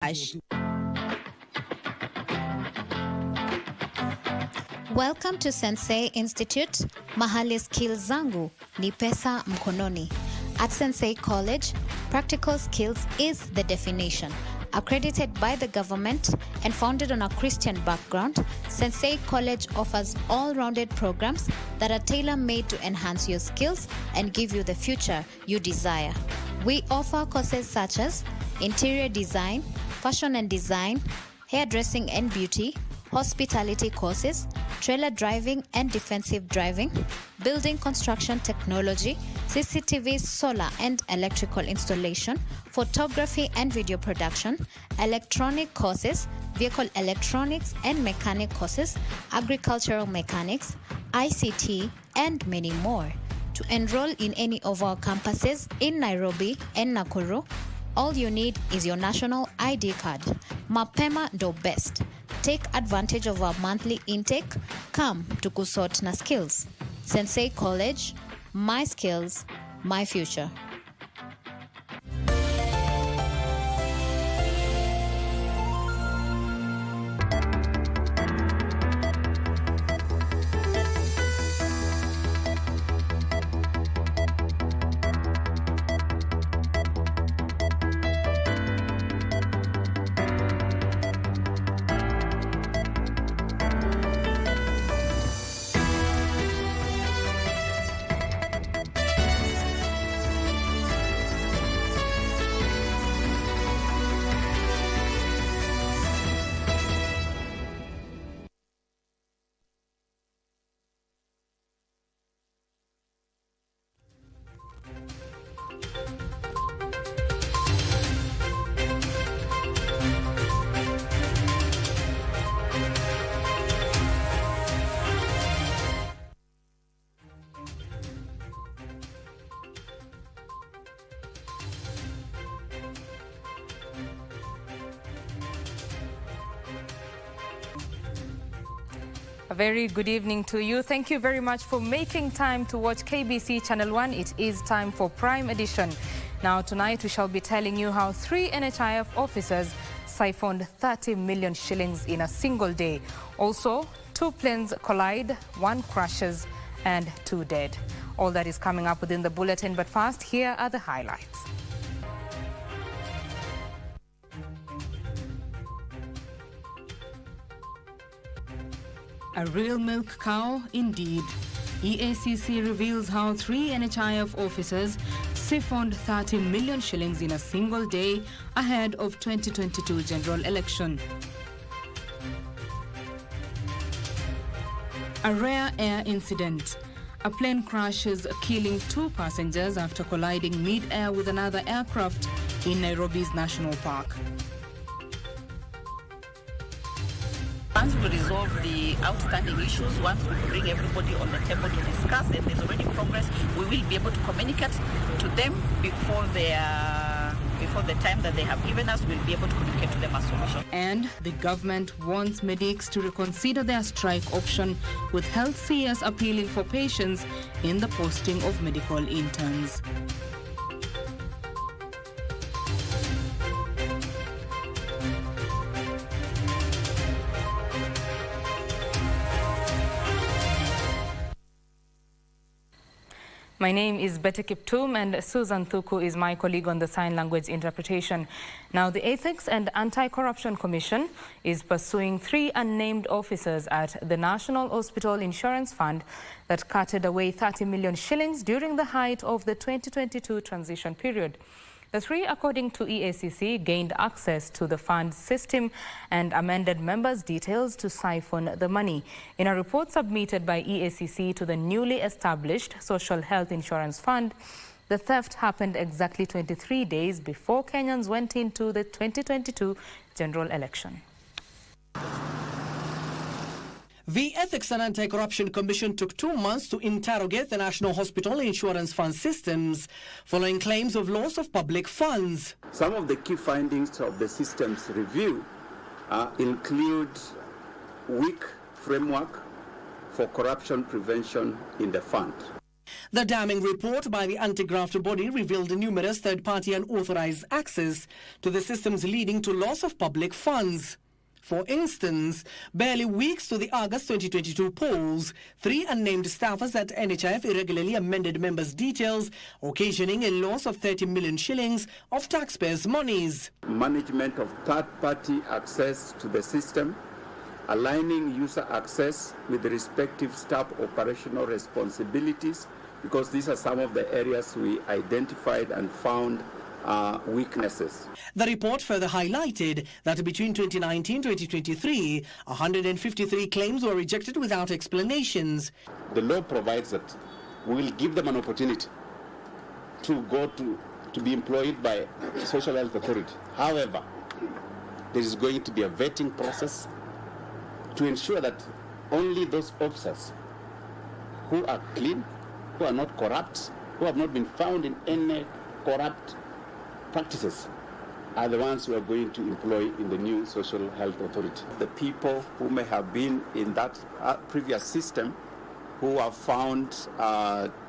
hash. Welcome to Sensei Institute, mahali skills zangu ni pesa mkononi. At Sensei College, practical skills is the definition. Accredited by the government and founded on a Christian background, Sensei College offers all-rounded programs that are tailor-made to enhance your skills and give you the future you desire. We offer courses such as interior design, fashion and design, hairdressing and beauty, hospitality courses, trailer driving and defensive driving, building construction technology, CCTV, solar and electrical installation, photography and video production, electronic courses, vehicle electronics and mechanic courses, agricultural mechanics, ICT, and many more. To enroll in any of our campuses in Nairobi and Nakuru, all you need is your national ID card. Mapema ndo best. Take advantage of our monthly intake. Come to kusort na skills. Sensei College, my skills, my future. A very good evening to you. Thank you very much for making time to watch KBC Channel 1. It is time for Prime Edition. Now tonight we shall be telling you how 3 NHIF officers siphoned 30 million shillings in a single day. Also, 2 planes collide, 1 crashes and 2 dead. All that is coming up within the bulletin, but first, here are the highlights. A real milk cow indeed. EACC reveals how 3 NHIF officers siphoned 30 million shillings in a single day ahead of 2022 general election. A rare air incident. A plane crashes, killing 2 passengers after colliding mid-air with another aircraft in Nairobi's National Park. Once we resolve the outstanding issues, once we bring everybody on the table to discuss, and there's already progress, we will be able to communicate to them before the time that they have given us. We'll be able to communicate to them a solution. And the government wants medics to reconsider their strike option, with health CS appealing for patience in the posting of medical interns. My name is Betty Kiptum and Susan Thuku is my colleague on the sign language interpretation. Now, the Ethics and Anti-Corruption Commission is pursuing 3 unnamed officers at the National Hospital Insurance Fund that carted away 30 million shillings during the height of the 2022 transition period. The 3, according to EACC, gained access to the fund's system and amended members' details to siphon the money. In a report submitted by EACC to the newly established Social Health Insurance Fund, the theft happened exactly 23 days before Kenyans went into the 2022 general election. The Ethics and Anti-Corruption Commission took 2 months to interrogate the National Hospital Insurance Fund systems following claims of loss of public funds. Some of the key findings of the systems review include weak framework for corruption prevention in the fund. The damning report by the anti-graft body revealed numerous third-party unauthorized access to the systems, leading to loss of public funds. For instance, barely weeks to the August 2022 polls, 3 unnamed staffers at NHIF irregularly amended members' details, occasioning a loss of 30 million shillings of taxpayers' monies. Management of third-party access to the system, aligning user access with the respective staff operational responsibilities, because these are some of the areas we identified and found weaknesses. The report further highlighted that between 2019 and 2023, 153 claims were rejected without explanations. The law provides that we will give them an opportunity to go to be employed by social health authority. However, there is going to be a vetting process to ensure that only those officers who are clean, who are not corrupt, who have not been found in any corrupt practices are the ones who are going to employ in the new social health authority. The people who may have been in that previous system who are found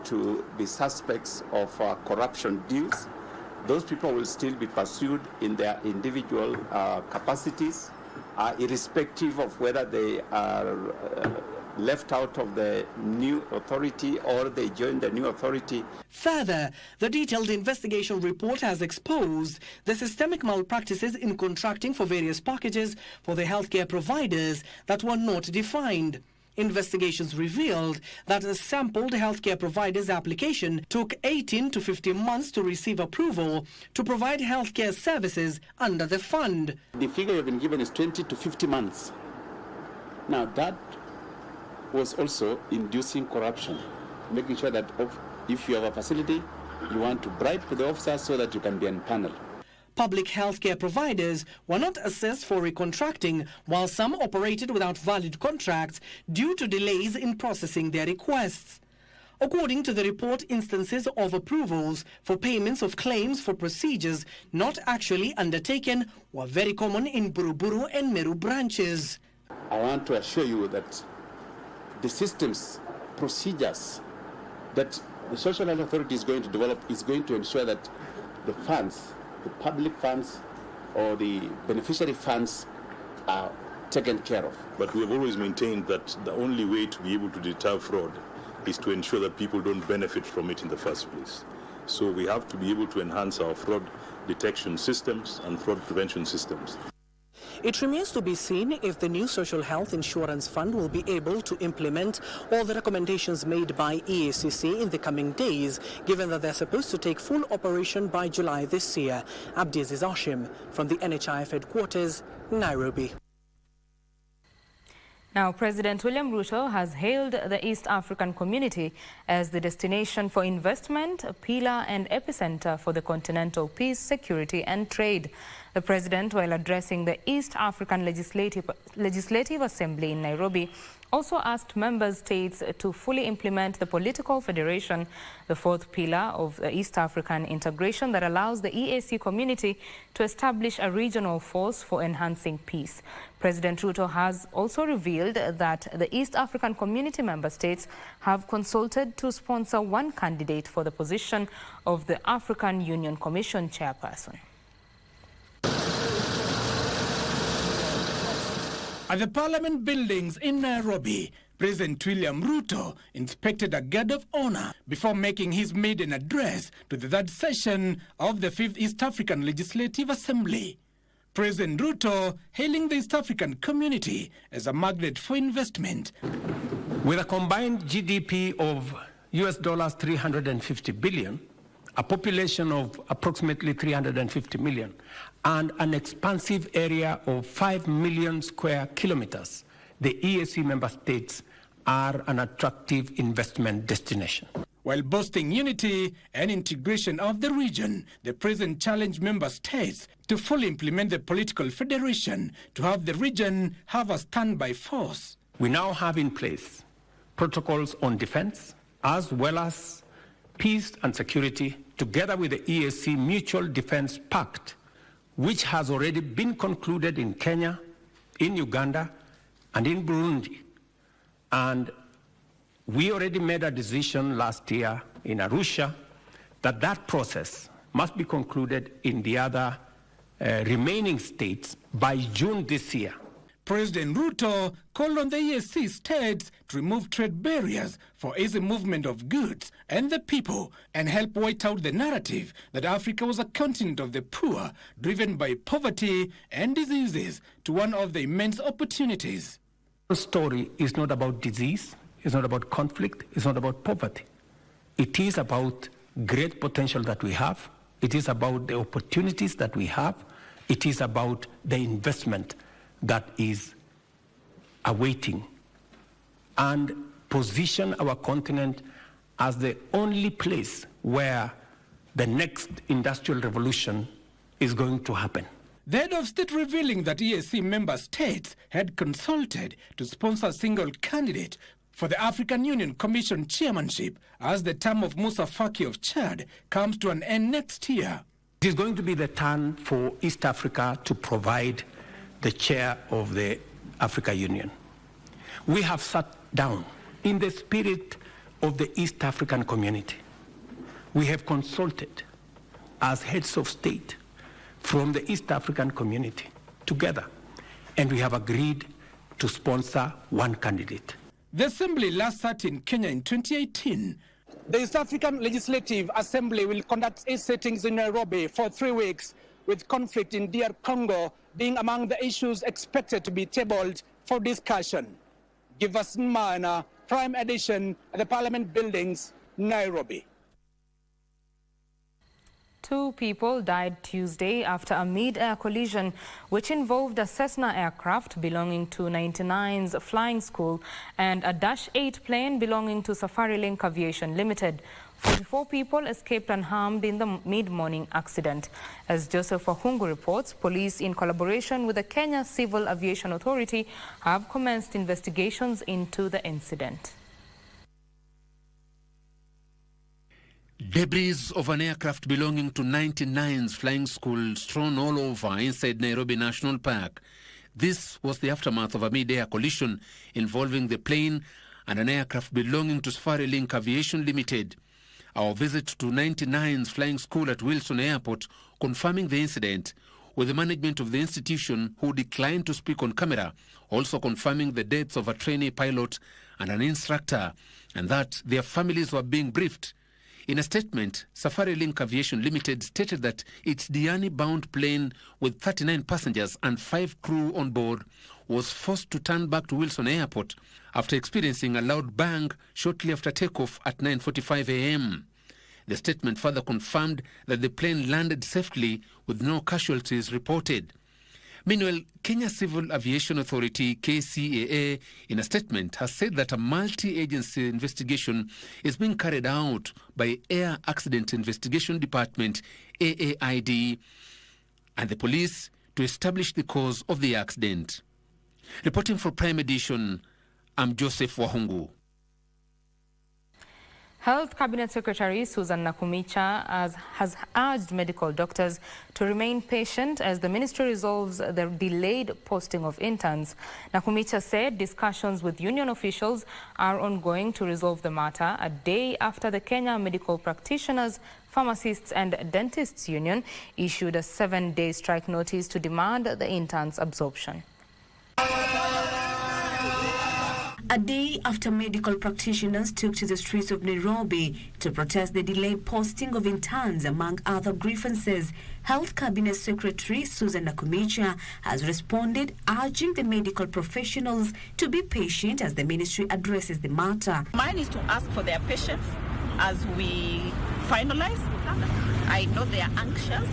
to be suspects of corruption deals, those people will still be pursued in their individual capacities, irrespective of whether they are left out of the new authority or they join the new authority. Further, the detailed investigation report has exposed the systemic malpractices in contracting for various packages for the healthcare providers that were not defined. Investigations revealed that the sampled healthcare provider's application took 18 to 50 months to receive approval to provide healthcare services under the fund. The figure you've been given is 20 to 50 months. Now that was also inducing corruption, making sure that if you have a facility, you want to bribe the officers so that you can be on panel. Public healthcare providers were not assessed for recontracting, while some operated without valid contracts due to delays in processing their requests. According to the report, instances of approvals for payments of claims for procedures not actually undertaken were very common in Buruburu and Meru branches. I want to assure you that the systems, procedures that the Social Health Authority is going to develop is going to ensure that the funds, the public funds or the beneficiary funds are taken care of. But we have always maintained that the only way to be able to deter fraud is to ensure that people don't benefit from it in the first place. So we have to be able to enhance our fraud detection systems and fraud prevention systems. It remains to be seen if the new Social Health Insurance Fund will be able to implement all the recommendations made by EACC in the coming days, given that they're supposed to take full operation by July this year. Abdiaziz Hashim from the NHIF headquarters, Nairobi. Now, President William Ruto has hailed the East African community as the destination for investment, pillar and epicenter for the continental peace, security and trade. The president, while addressing the East African Legislative Assembly in Nairobi, also asked member states to fully implement the political federation, the fourth pillar of the East African integration that allows the EAC community to establish a regional force for enhancing peace. President Ruto has also revealed that the East African community member states have consulted to sponsor one candidate for the position of the African Union Commission chairperson. At the Parliament buildings in Nairobi, President William Ruto inspected a guard of honor before making his maiden address to the third session of the 5th East African Legislative Assembly. President Ruto hailing the East African community as a magnet for investment. With a combined GDP of US dollars 350 billion, a population of approximately 350 million, and an expansive area of 5 million square kilometers, the EAC member states are an attractive investment destination. While boasting unity and integration of the region, the president challenged member states to fully implement the political federation to have the region have a standby force. We now have in place protocols on defense, as well as peace and security, together with the EAC Mutual Defense Pact, which has already been concluded in Kenya, in Uganda, and in Burundi. And we already made a decision last year in Arusha that that process must be concluded in the other remaining states by June this year. President Ruto called on the EAC states to remove trade barriers for easy movement of goods and the people and help white out the narrative that Africa was a continent of the poor, driven by poverty and diseases, to one of the immense opportunities. The story is not about disease, it's not about conflict, it's not about poverty. It is about great potential that we have. It is about the opportunities that we have. It is about the investment that is awaiting, and position our continent as the only place where the next industrial revolution is going to happen. The head of state revealing that EAC member states had consulted to sponsor a single candidate for the African Union Commission chairmanship as the term of Musa Faki of Chad comes to an end next year. It is going to be the turn for East Africa to provide the chair of the Africa Union. We have sat down in the spirit of the East African community. We have consulted as heads of state from the East African community together, and we have agreed to sponsor one candidate. The Assembly last sat in Kenya in 2018. The East African Legislative Assembly will conduct its sittings in Nairobi for 3 weeks, with conflict in DR Congo being among the issues expected to be tabled for discussion. Giverson Mana, Prime Edition at the Parliament Buildings, Nairobi. 2 people died Tuesday after a mid-air collision which involved a Cessna aircraft belonging to 99's flying school and a Dash 8 plane belonging to Safari Link Aviation Limited. 44 people escaped unharmed in the mid-morning accident. As Joseph Wahungu reports, police in collaboration with the Kenya Civil Aviation Authority have commenced investigations into the incident. Debris of an aircraft belonging to 99's flying school strewn all over inside Nairobi National Park. This was the aftermath of a mid-air collision involving the plane and an aircraft belonging to Safari Link Aviation Limited. Our visit to 99's flying school at Wilson Airport confirming the incident, with the management of the institution, who declined to speak on camera, also confirming the deaths of a trainee pilot and an instructor, and that their families were being briefed. In a statement, Safari Link Aviation Limited stated that its Diani-bound plane with 39 passengers and 5 crew on board was forced to turn back to Wilson Airport after experiencing a loud bang shortly after takeoff at 9:45 a.m. The statement further confirmed that the plane landed safely with no casualties reported. Meanwhile, Kenya Civil Aviation Authority, KCAA, in a statement has said that a multi-agency investigation is being carried out by Air Accident Investigation Department, AAID, and the police to establish the cause of the accident. Reporting for Prime Edition, I'm Joseph Wahungu. Health Cabinet Secretary Susan Nakumicha has urged medical doctors to remain patient as the ministry resolves the delayed posting of interns. Nakumicha said discussions with union officials are ongoing to resolve the matter a day after the Kenya Medical Practitioners, Pharmacists and Dentists Union issued a 7-day strike notice to demand the interns' absorption. A day after medical practitioners took to the streets of Nairobi to protest the delayed posting of interns, among other grievances, Health Cabinet Secretary Susan Nakumicha has responded, urging the medical professionals to be patient as the ministry addresses the matter. Mine is to ask for their patience as we finalize. I know they are anxious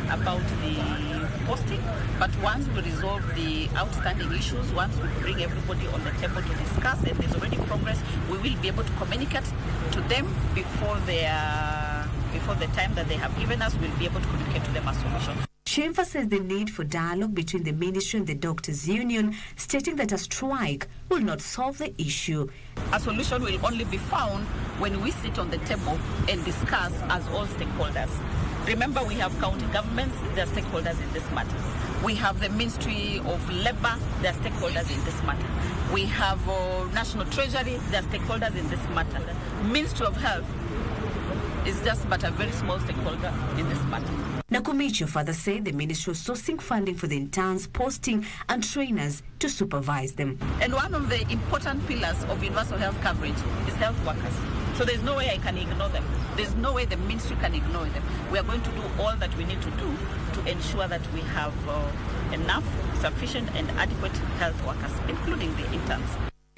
about the posting, but once we resolve the outstanding issues, once we bring everybody on the table to discuss, and there's already progress, we will be able to communicate to them before the time that they have given us. We'll be able to communicate to them a solution. She emphasized the need for dialogue between the ministry and the doctors' union, stating that a strike will not solve the issue. A solution will only be found when we sit on the table and discuss as all stakeholders. Remember, we have county governments, they are stakeholders in this matter. We have the Ministry of Labour, they are stakeholders in this matter. We have National Treasury, they are stakeholders in this matter. Ministry of Health is just but a very small stakeholder in this matter. Nakumicho further said the ministry was sourcing funding for the interns, posting and trainers to supervise them. And one of the important pillars of universal health coverage is health workers. So there's no way I can ignore them. There's no way the ministry can ignore them. We are going to do all that we need to do to ensure that we have enough, sufficient and adequate health workers, including the interns.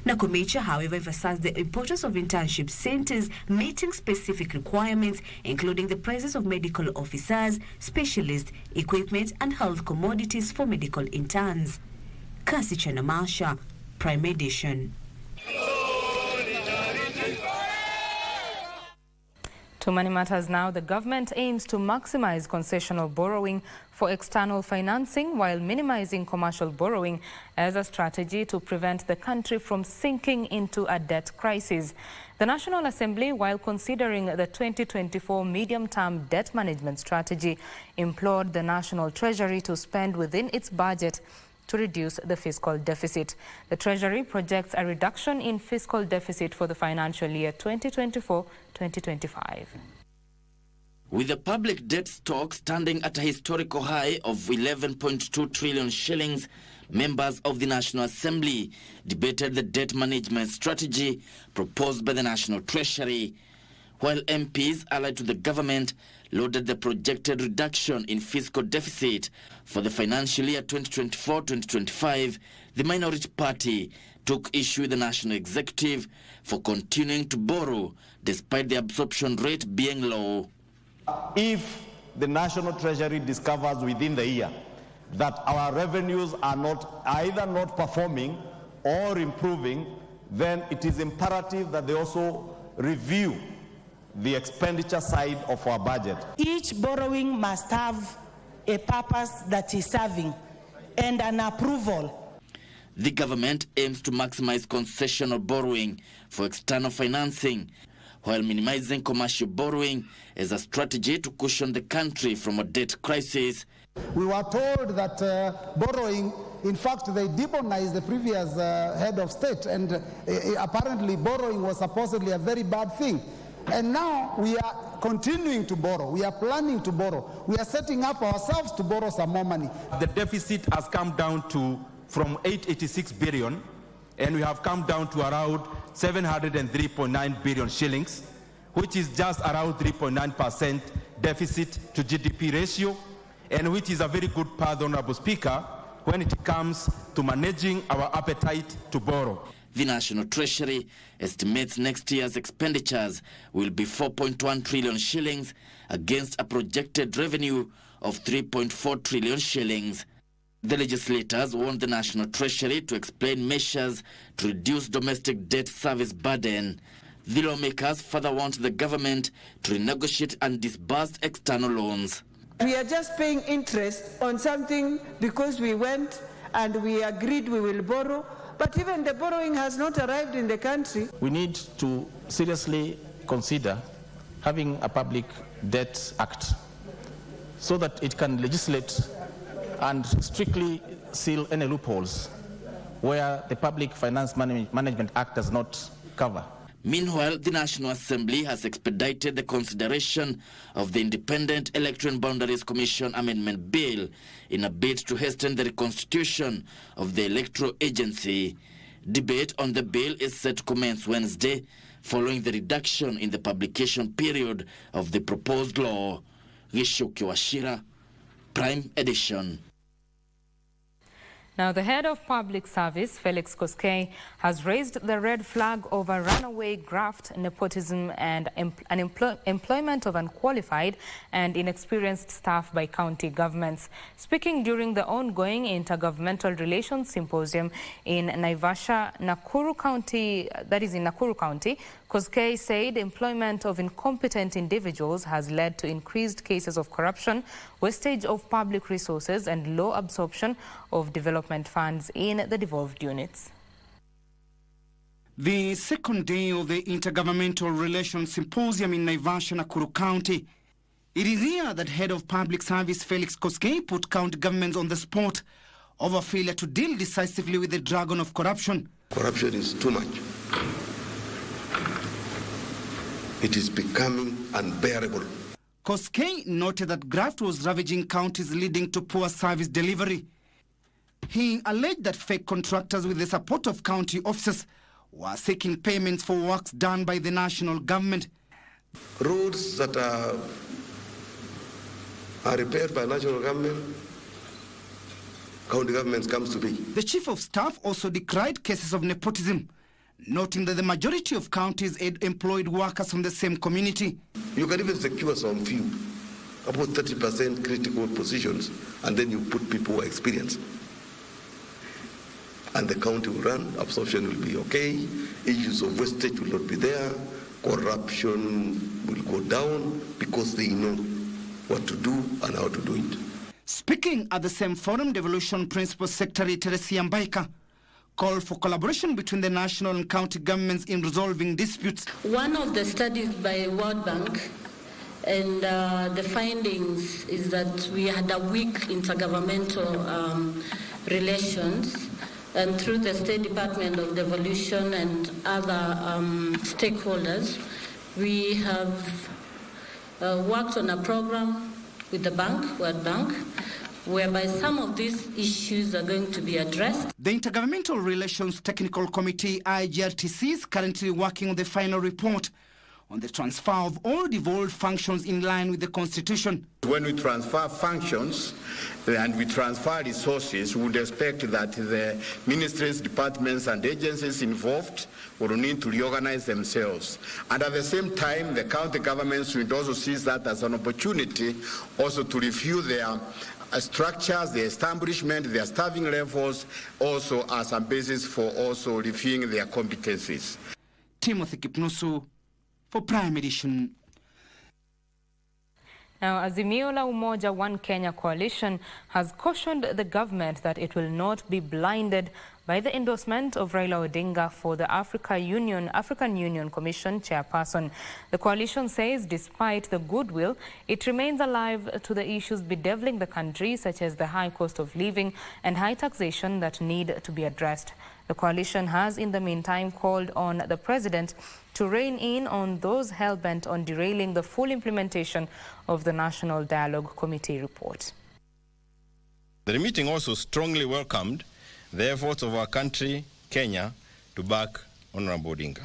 Nakumicha, however, emphasized the importance of internship centers meeting specific requirements, including the presence of medical officers, specialists, equipment, and health commodities for medical interns. Kasi Chanamasha, Prime Edition. To Money Matters now, the government aims to maximize concessional borrowing for external financing while minimizing commercial borrowing as a strategy to prevent the country from sinking into a debt crisis. The National Assembly, while considering the 2024 medium-term debt management strategy, implored the National Treasury to spend within its budget to reduce the fiscal deficit. The Treasury projects a reduction in fiscal deficit for the financial year 2024-2025. With the public debt stock standing at a historical high of 11.2 trillion shillings, members of the National Assembly debated the debt management strategy proposed by the National Treasury, while MPs allied to the government lauded the projected reduction in fiscal deficit for the financial year 2024-2025. The minority party took issue with the National Executive for continuing to borrow despite the absorption rate being low. If the National Treasury discovers within the year that our revenues are either not performing or improving, then it is imperative that they also review the expenditure side of our budget. Each borrowing must have a purpose that is serving and an approval. The government aims to maximize concessional borrowing for external financing while minimizing commercial borrowing as a strategy to cushion the country from a debt crisis. We were told that borrowing, in fact, they demonized the previous head of state, and apparently borrowing was supposedly a very bad thing. And now we are continuing to borrow. We are planning to borrow. We are setting up ourselves to borrow some more money. The deficit has come down from 886 billion, and we have come down to around 703.9 billion shillings, which is just around 3.9% deficit to GDP ratio, and which is a very good path, Honorable Speaker, when it comes to managing our appetite to borrow. The National Treasury estimates next year's expenditures will be 4.1 trillion shillings against a projected revenue of 3.4 trillion shillings. The legislators want the National Treasury to explain measures to reduce domestic debt service burden. The lawmakers further want the government to renegotiate and disburse external loans. We are just paying interest on something because we went and we agreed we will borrow. But even the borrowing has not arrived in the country. We need to seriously consider having a public debt act so that it can legislate and strictly seal any loopholes where the Public Finance Management Act does not cover. Meanwhile, the National Assembly has expedited the consideration of the Independent Electoral Boundaries Commission Amendment Bill in a bid to hasten the reconstitution of the electoral agency. Debate on the bill is set to commence Wednesday, following the reduction in the publication period of the proposed law. Gishuki Washira, Prime Edition. Now, the head of public service, Felix Koskei, has raised the red flag over runaway graft, nepotism and employment of unqualified and inexperienced staff by county governments. Speaking during the ongoing Intergovernmental Relations Symposium in Naivasha, Nakuru County, that is in Nakuru County, Koskei said employment of incompetent individuals has led to increased cases of corruption, wastage of public resources and low absorption of development funds in the devolved units. The second day of the Intergovernmental Relations Symposium in Naivasha, Nakuru County It is here that Head of Public Service Felix Koskei put county governments on the spot over failure to deal decisively with the dragon of corruption. Corruption is too much. It is becoming unbearable. Koskei noted that graft was ravaging counties, leading to poor service delivery. He alleged that fake contractors with the support of county officers were seeking payments for works done by the national government. Roads that are repaired by national government, county governments comes to be. The Chief of Staff also decried cases of nepotism, noting that the majority of counties employed workers from the same community. You can even secure some few, about 30% critical positions, and then you put people who are experienced. And the county will run, absorption will be okay, issues of wastage will not be there, corruption will go down because they know what to do and how to do it. Speaking at the same forum, Devolution Principal Secretary Teresia Mbaika called for collaboration between the national and county governments in resolving disputes. One of the studies by World Bank and the findings is that we had a weak intergovernmental relations, and through the State Department of Devolution and other stakeholders, we have worked on a program with the bank, World Bank, whereby some of these issues are going to be addressed. The Intergovernmental Relations Technical Committee, IGRTC, is currently working on the final report on the transfer of all devolved functions in line with the Constitution. When we transfer functions and we transfer resources, we would expect that the ministries, departments and agencies involved will need to reorganize themselves. And at the same time, the county governments should also see that as an opportunity also to review their structures, their establishment, their staffing levels, also as a basis for also reviewing their competencies. Timothy Kipnusu for Prime Edition. Now, Azimio la Umoja One Kenya coalition has cautioned the government that it will not be blinded by the endorsement of Raila Odinga for the African Union Commission chairperson. The coalition says despite the goodwill, it remains alive to the issues bedeviling the country, such as the high cost of living and high taxation that need to be addressed. The coalition has in the meantime called on the president to rein in on those hell-bent on derailing the full implementation of the National Dialogue Committee report. The meeting also strongly welcomed the efforts of our country, Kenya, to back Honorable Odinga.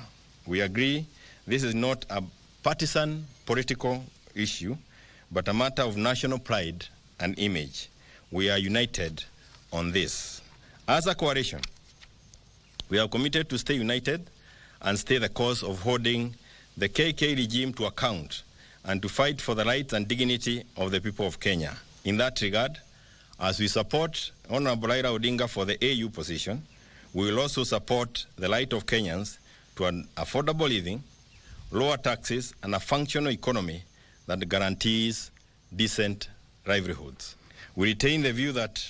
We agree this is not a partisan political issue, but a matter of national pride and image. We are united on this. As a coalition, we are committed to stay united and stay the course of holding the KK regime to account and to fight for the rights and dignity of the people of Kenya. In that regard, as we support Honorable Raila Odinga for the AU position, we will also support the right of Kenyans to an affordable living, lower taxes, and a functional economy that guarantees decent livelihoods. We retain the view that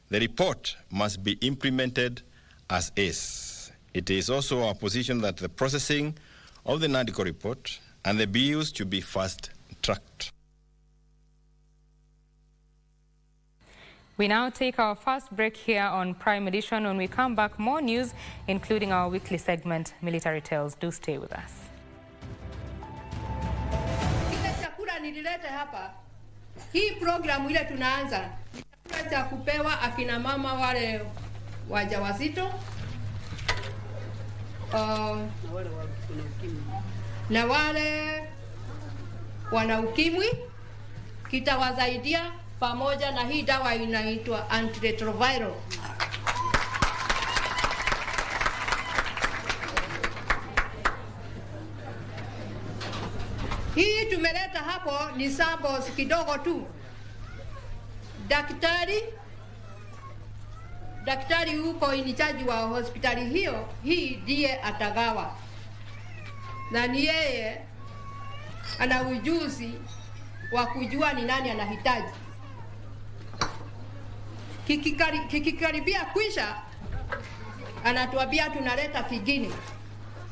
the report must be implemented as is. It is also our position that the processing of the NADCO report and the bills should be fast-tracked. We now take our first break here on Prime Edition. When we come back, more news, including our weekly segment, Military Tales. Do stay with us. Ile chakula nililete hapa, hii programu ile tunaanza, chakula cha kupewa akina mama wale wajawazito, na wale wana ukimwi, kitawasaidia pamoja na hii dawa inaitwa antiretroviral. Hii tumeleta hapo ni samples kidogo tu. Daktari huko inichaji wa hospitali hiyo, hii ndiye atagawa. Na ni yeye ana ujuzi wa kujua ni nani anahitaji. Kikikaribia kwisha, anatuambia tunaleta kingine.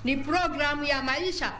Ni programu ya maisha.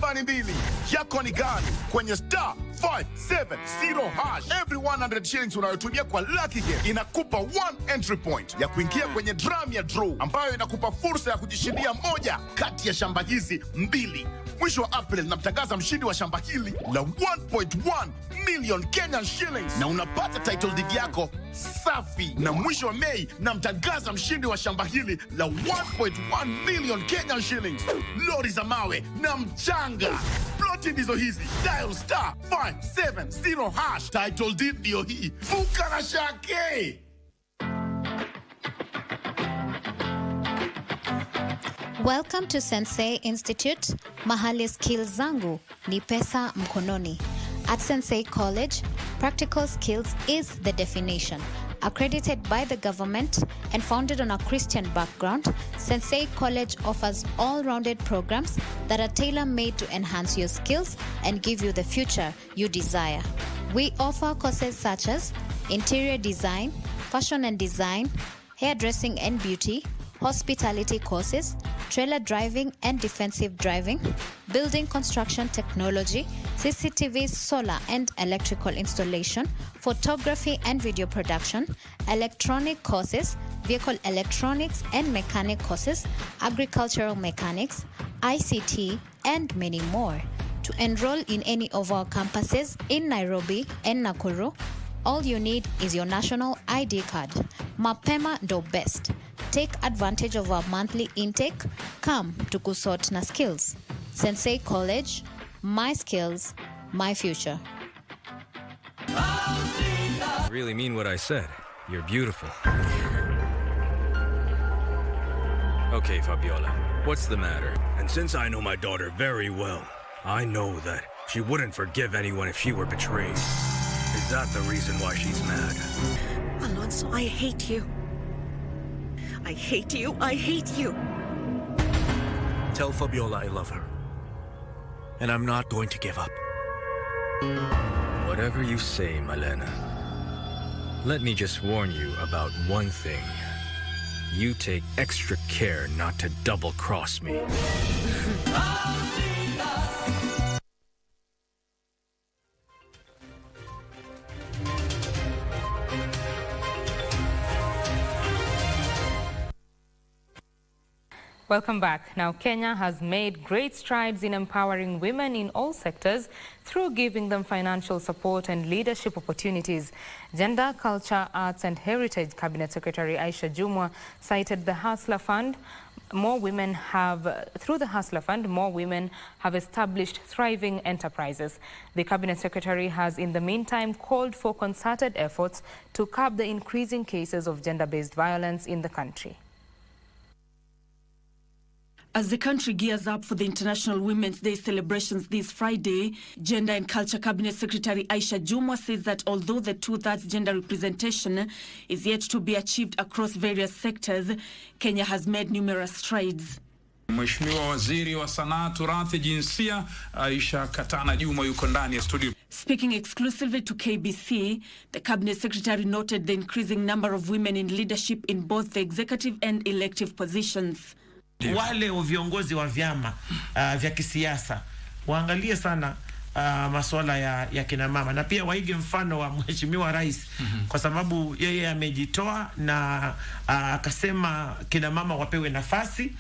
Namba ni mbili. Yako ni gani? Kwenye star 570 hash. Every 100 shillings unayotumia kwa Lucky Game inakupa 1 entry point ya kuingia kwenye drum ya draw ambayo inakupa fursa ya kujishindia moja kati ya shamba hizi mbili. Mwisho wa April namtangaza mshindi wa shamba hili la 1.1 million Kenyan shillings na unapata title deed yako safi. Na mwisho wa Mei namtangaza mshindi wa shamba hili la 1.1 million Kenyan shillings, lori za mawe na mchanga. Ploti ndizo hizi. Dial star 570 hash. Title deed ndio hii. Vuka na shake. Welcome to Sensei Institute. Mahali skills zangu ni pesa mkononi. At Sensei College, practical skills is the definition. Accredited by the government and founded on a Christian background, Sensei College offers all-rounded programs that are tailor-made to enhance your skills and give you the future you desire. We offer courses such as interior design, fashion and design, hairdressing and beauty, hospitality courses, trailer driving and defensive driving, building construction technology, CCTV, solar and electrical installation, photography and video production, electronic courses, vehicle electronics and mechanic courses, agricultural mechanics, ICT, and many more. To enroll in any of our campuses in Nairobi and Nakuru, all you need is your national ID card. Mapema ndo best. Take advantage of our monthly intake. Come to kusort na skills. Sensei College, my skills, my future. I really mean what I said. You're beautiful. Okay, Fabiola, what's the matter? And since I know my daughter very well, I know that she wouldn't forgive anyone if she were betrayed. Is that the reason why she's mad? Alonso, I hate you. I hate you. I hate you. Tell Fabiola I love her. And I'm not going to give up. Whatever you say, Malena. Let me just warn you about one thing. You take extra care not to double-cross me. Welcome back. Now, Kenya has made great strides in empowering women in all sectors through giving them financial support and leadership opportunities. Gender, Culture, Arts and Heritage Cabinet Secretary Aisha Jumwa cited the Hustler Fund. Through the Hustler Fund, more women have established thriving enterprises. The Cabinet Secretary has in the meantime called for concerted efforts to curb the increasing cases of gender-based violence in the country. As the country gears up for the International Women's Day celebrations this Friday, Gender and Culture Cabinet Secretary Aisha Jumwa says that although the 2/3 gender representation is yet to be achieved across various sectors, Kenya has made numerous strides. Mheshimiwa Waziri wa Sanaa, Turathi, Jinsia, Aisha Katana Juma yuko ndani ya studio. Speaking exclusively to KBC, the Cabinet Secretary noted the increasing number of women in leadership in both the executive and elective positions. Wale viongozi wa vyama vya kisiasa waangalie sana masuala ya kina mama na pia waige mfano wa Mheshimiwa Rais kwa sababu yeye amejitoa na akasema kina mama wapewe nafasi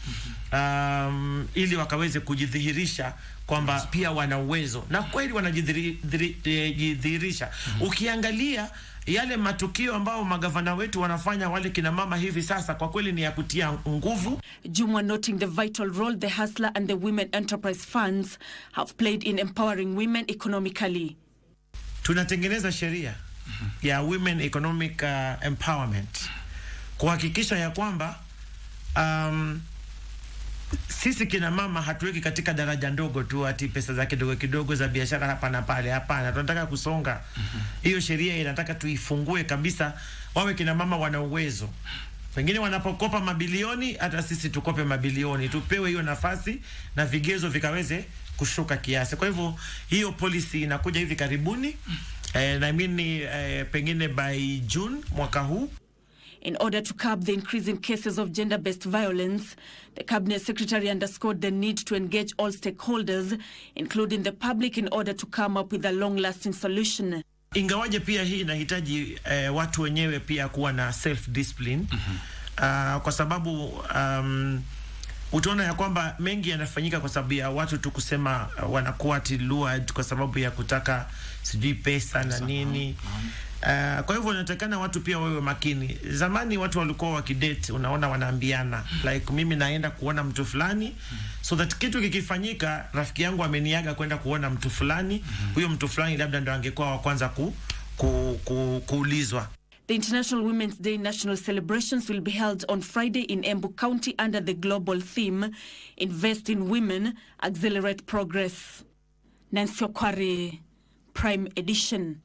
ili wakaweze kujidhihirisha kwamba pia wana uwezo na kweli wanajidhihirisha. Ukiangalia yale matukio ambao magavana wetu wanafanya wale kina mama hivi sasa kwa kweli ni ya kutia nguvu. Jumwa noting the vital role the Hustler and the Women Enterprise Funds have played in empowering women economically. Tunatengeneza sheria ya women economic empowerment kuhakikisha ya kwamba sisi kina mama hatuweki katika daraja ndogo tu ati pesa za kidogo kidogo za biashara hapa na pale. Hapana, tunataka kusonga. Hiyo sheria inataka tuifungue kabisa, wawe kina mama wana uwezo. Pengine wanapokopa mabilioni, hata sisi tukope mabilioni, tupewe hiyo nafasi na vigezo vikaweze kushuka kiasi. Kwa hivyo hiyo policy inakuja hivi karibuni, na pengine by June mwaka huu. In order to curb the increase in cases of gender-based violence, the Cabinet Secretary underscored the need to engage all stakeholders, including the public, in order to come up with a long-lasting solution. Ingawaje pia hii inahitaji watu wenyewe pia kuwa na self-discipline. Kwa sababu utaona ya kwamba mengi yanafanyika kwa sababu ya watu tu kusema wanakuwa lured kwa sababu ya kutaka sijui pesa na nini. Kwa hivyo inatakana watu pia wawe makini. Zamani watu walikuwa wakidate, unaona wanaambiana like mimi naenda kuona mtu fulani, so that kitu kikifanyika rafiki yangu ameniaga kwenda kuona mtu fulani, huyo mtu fulani labda ndo angekuwa wa kwanza kuulizwa. The International Women's Day national celebrations will be held on Friday in Embu County under the global theme, Invest in Women, Accelerate Progress. Nancy Okware, Prime Edition.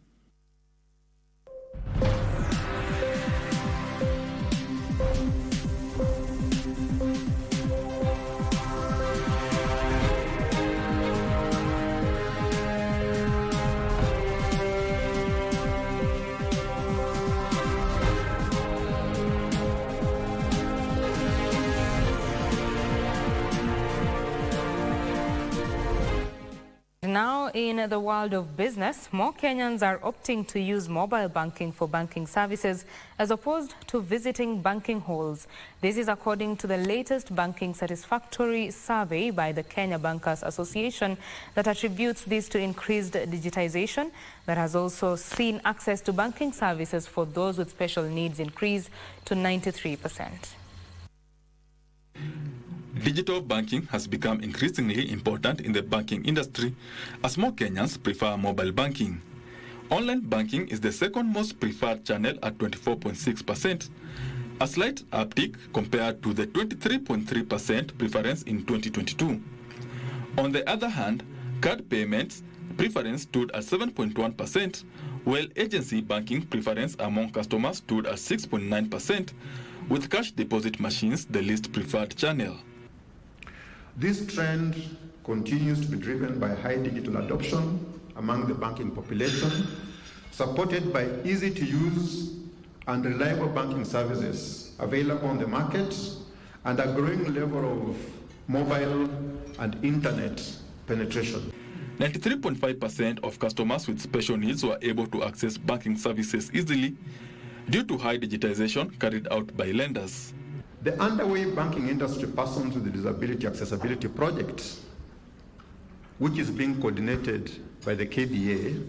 Now, in the world of business, more Kenyans are opting to use mobile banking for banking services as opposed to visiting banking halls. This is according to the latest banking satisfactory survey by the Kenya Bankers Association that attributes this to increased digitization that has also seen access to banking services for those with special needs increase to 93%. Digital banking has become increasingly important in the banking industry as more Kenyans prefer mobile banking. Online banking is the second most preferred channel at 24.6%, a slight uptick compared to the 23.3% preference in 2022. On the other hand, card payments preference stood at 7.1%, while agency banking preference among customers stood at 6.9%, with cash deposit machines the least preferred channel. This trend continues to be driven by high digital adoption among the banking population, supported by easy-to-use and reliable banking services available on the market and a growing level of mobile and internet penetration. 93.5% of customers with special needs were able to access banking services easily due to high digitization carried out by lenders. The underway banking industry persons with disability accessibility project, which is being coordinated by the KBA,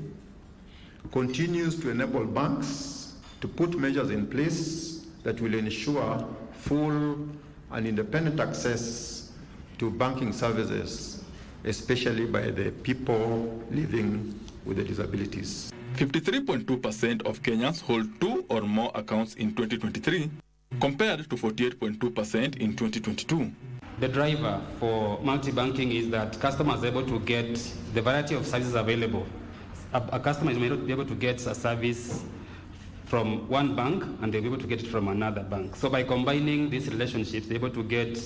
continues to enable banks to put measures in place that will ensure full and independent access to banking services, especially by the people living with the disabilities. 53.2% of Kenyans hold 2 or more accounts in 2023, compared to 48.2% in 2022. The driver for multi-banking is that customers are able to get the variety of services available. A customer may not be able to get a service from one bank and they'll be able to get it from another bank. So by combining these relationships, they're able to get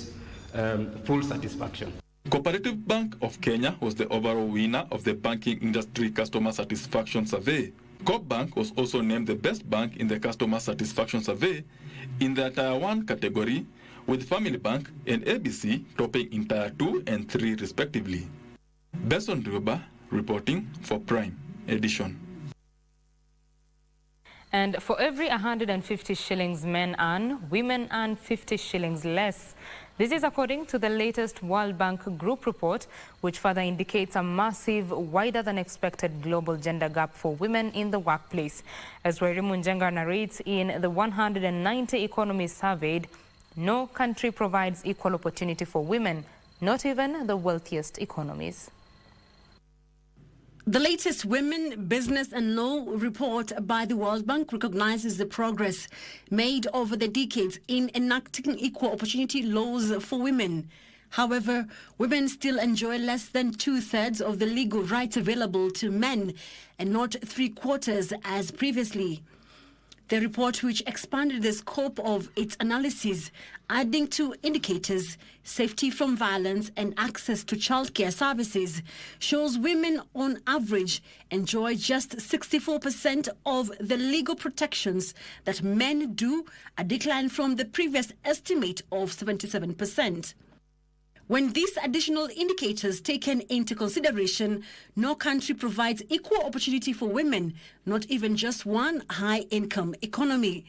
full satisfaction. Cooperative Bank of Kenya was the overall winner of the Banking Industry Customer Satisfaction Survey. Coop Bank was also named the best bank in the Customer Satisfaction Survey in the Tier 1 category, with Family Bank and ABC topping in Tier 2 and 3 respectively. Benson Ruba reporting for Prime Edition. And for every 150 shillings men earn, women earn 50 shillings less. This is according to the latest World Bank Group report, which further indicates a massive, wider than expected global gender gap for women in the workplace. As Wairimu Njenga narrates, in the 190 economies surveyed, no country provides equal opportunity for women, not even the wealthiest economies. The latest Women, Business and Law report by the World Bank recognizes the progress made over the decades in enacting equal opportunity laws for women. However, women still enjoy less than 2/3 of the legal rights available to men and not 3/4 as previously. The report, which expanded the scope of its analysis, adding to indicators, safety from violence and access to childcare services, shows women on average enjoy just 64% of the legal protections that men do, a decline from the previous estimate of 77%. When these additional indicators taken into consideration, no country provides equal opportunity for women, not even just one high-income economy.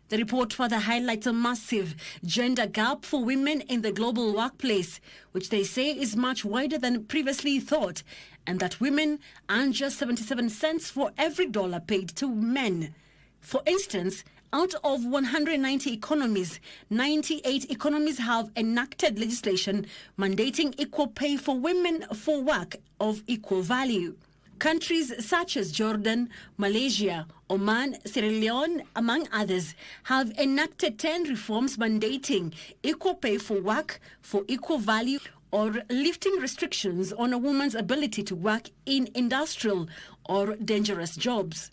The report further highlights a massive gender gap for women in the global workplace, which they say is much wider than previously thought, and that women earn just 77 cents for every dollar paid to men. For instance, out of 190 economies, 98 economies have enacted legislation mandating equal pay for women for work of equal value. Countries such as Jordan, Malaysia, Oman, Sierra Leone, among others, have enacted 10 reforms mandating equal pay for work for equal value or lifting restrictions on a woman's ability to work in industrial or dangerous jobs.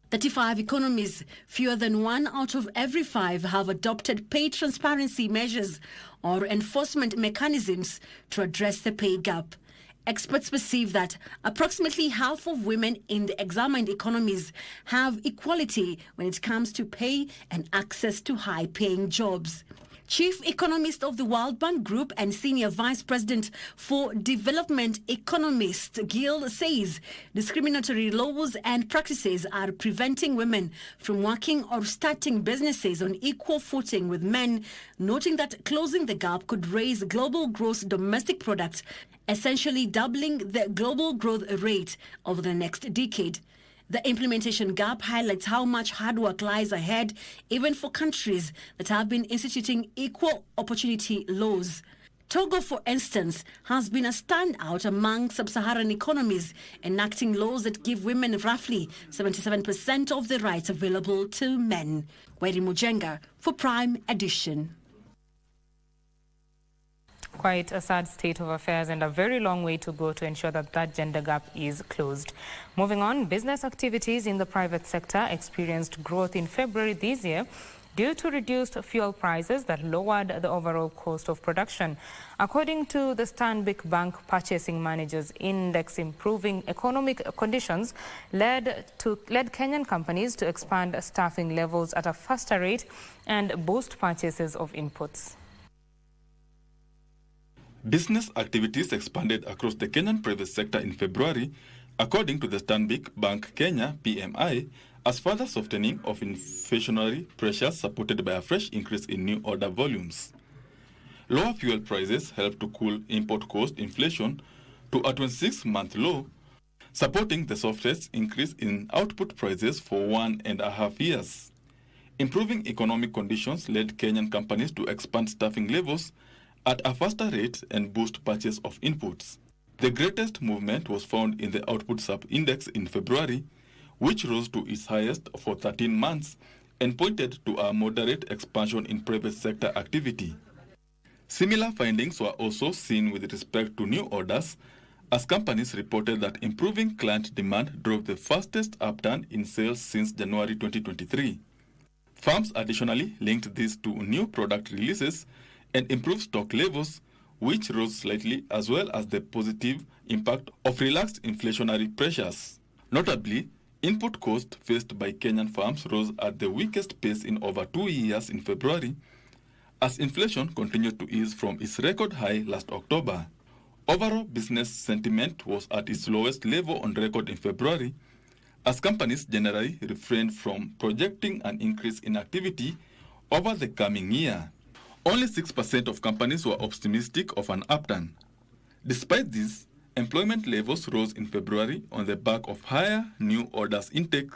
35 economies, fewer than 1 out of every 5, have adopted pay transparency measures or enforcement mechanisms to address the pay gap. Experts perceive that approximately half of women in the examined economies have equality when it comes to pay and access to high-paying jobs. Chief Economist of the World Bank Group and Senior Vice President for Development Economist Gill says discriminatory laws and practices are preventing women from working or starting businesses on equal footing with men, noting that closing the gap could raise global gross domestic product, essentially doubling the global growth rate over the next decade. The implementation gap highlights how much hard work lies ahead, even for countries that have been instituting equal opportunity laws. Togo, for instance, has been a standout among sub-Saharan economies, enacting laws that give women roughly 77% of the rights available to men. Wairi Mujenga for Prime Edition. Quite a sad state of affairs and a very long way to go to ensure that that gender gap is closed. Moving on, business activities in the private sector experienced growth in February this year due to reduced fuel prices that lowered the overall cost of production. According to the Stanbic Bank Purchasing Managers Index, improving economic conditions led Kenyan companies to expand staffing levels at a faster rate and boost purchases of inputs. Business activities expanded across the Kenyan private sector in February, according to the Stanbic Bank Kenya (PMI), as further softening of inflationary pressures supported by a fresh increase in new order volumes. Lower fuel prices helped to cool import cost inflation to a 26-month low, supporting the softest increase in output prices for 1.5 years. Improving economic conditions led Kenyan companies to expand staffing levels at a faster rate and boost purchase of inputs. The greatest movement was found in the output sub-index in February, which rose to its highest for 13 months and pointed to a moderate expansion in private sector activity. Similar findings were also seen with respect to new orders, as companies reported that improving client demand drove the fastest upturn in sales since January 2023. Firms additionally linked this to new product releases and improved stock levels, which rose slightly, as well as the positive impact of relaxed inflationary pressures. Notably, input costs faced by Kenyan firms rose at the weakest pace in over 2 years in February, as inflation continued to ease from its record high last October. Overall business sentiment was at its lowest level on record in February, as companies generally refrained from projecting an increase in activity over the coming year. Only 6% of companies were optimistic of an upturn. Despite this, employment levels rose in February on the back of higher new orders intake,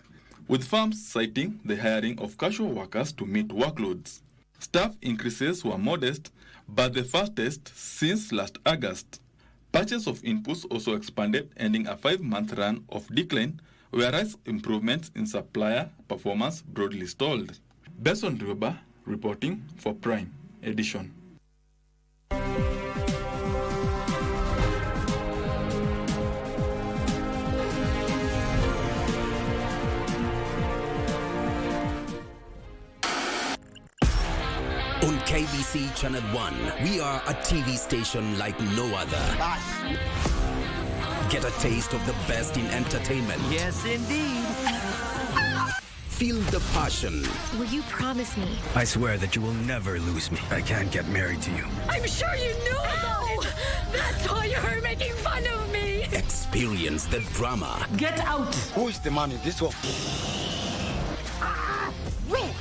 with firms citing the hiring of casual workers to meet workloads. Staff increases were modest, but the fastest since last August. Purchase of inputs also expanded, ending a 5-month run of decline, whereas improvements in supplier performance broadly stalled. Benson Rioba reporting for Prime Edition. KBC Channel 1. We are a TV station like no other. Get a taste of the best in entertainment. Yes, indeed. Feel the passion. Will you promise me? I swear that you will never lose me. I can't get married to you. I'm sure you knew about it. That's why you're making fun of me. Experience the drama. Get out. Who is the man in this one?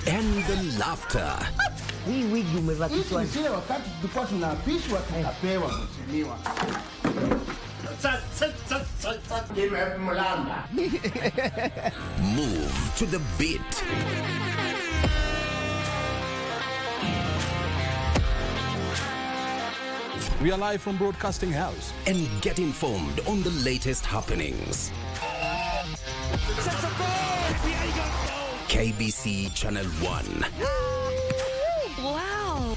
And the laughter. Hii wigi umevakishwa. Zile wakati tulikuwa tunaapishwa tunapewa mheshimiwa. Move to the beat. We are live from Broadcasting House. And get informed on the latest happenings. KBC Channel 1. Wow.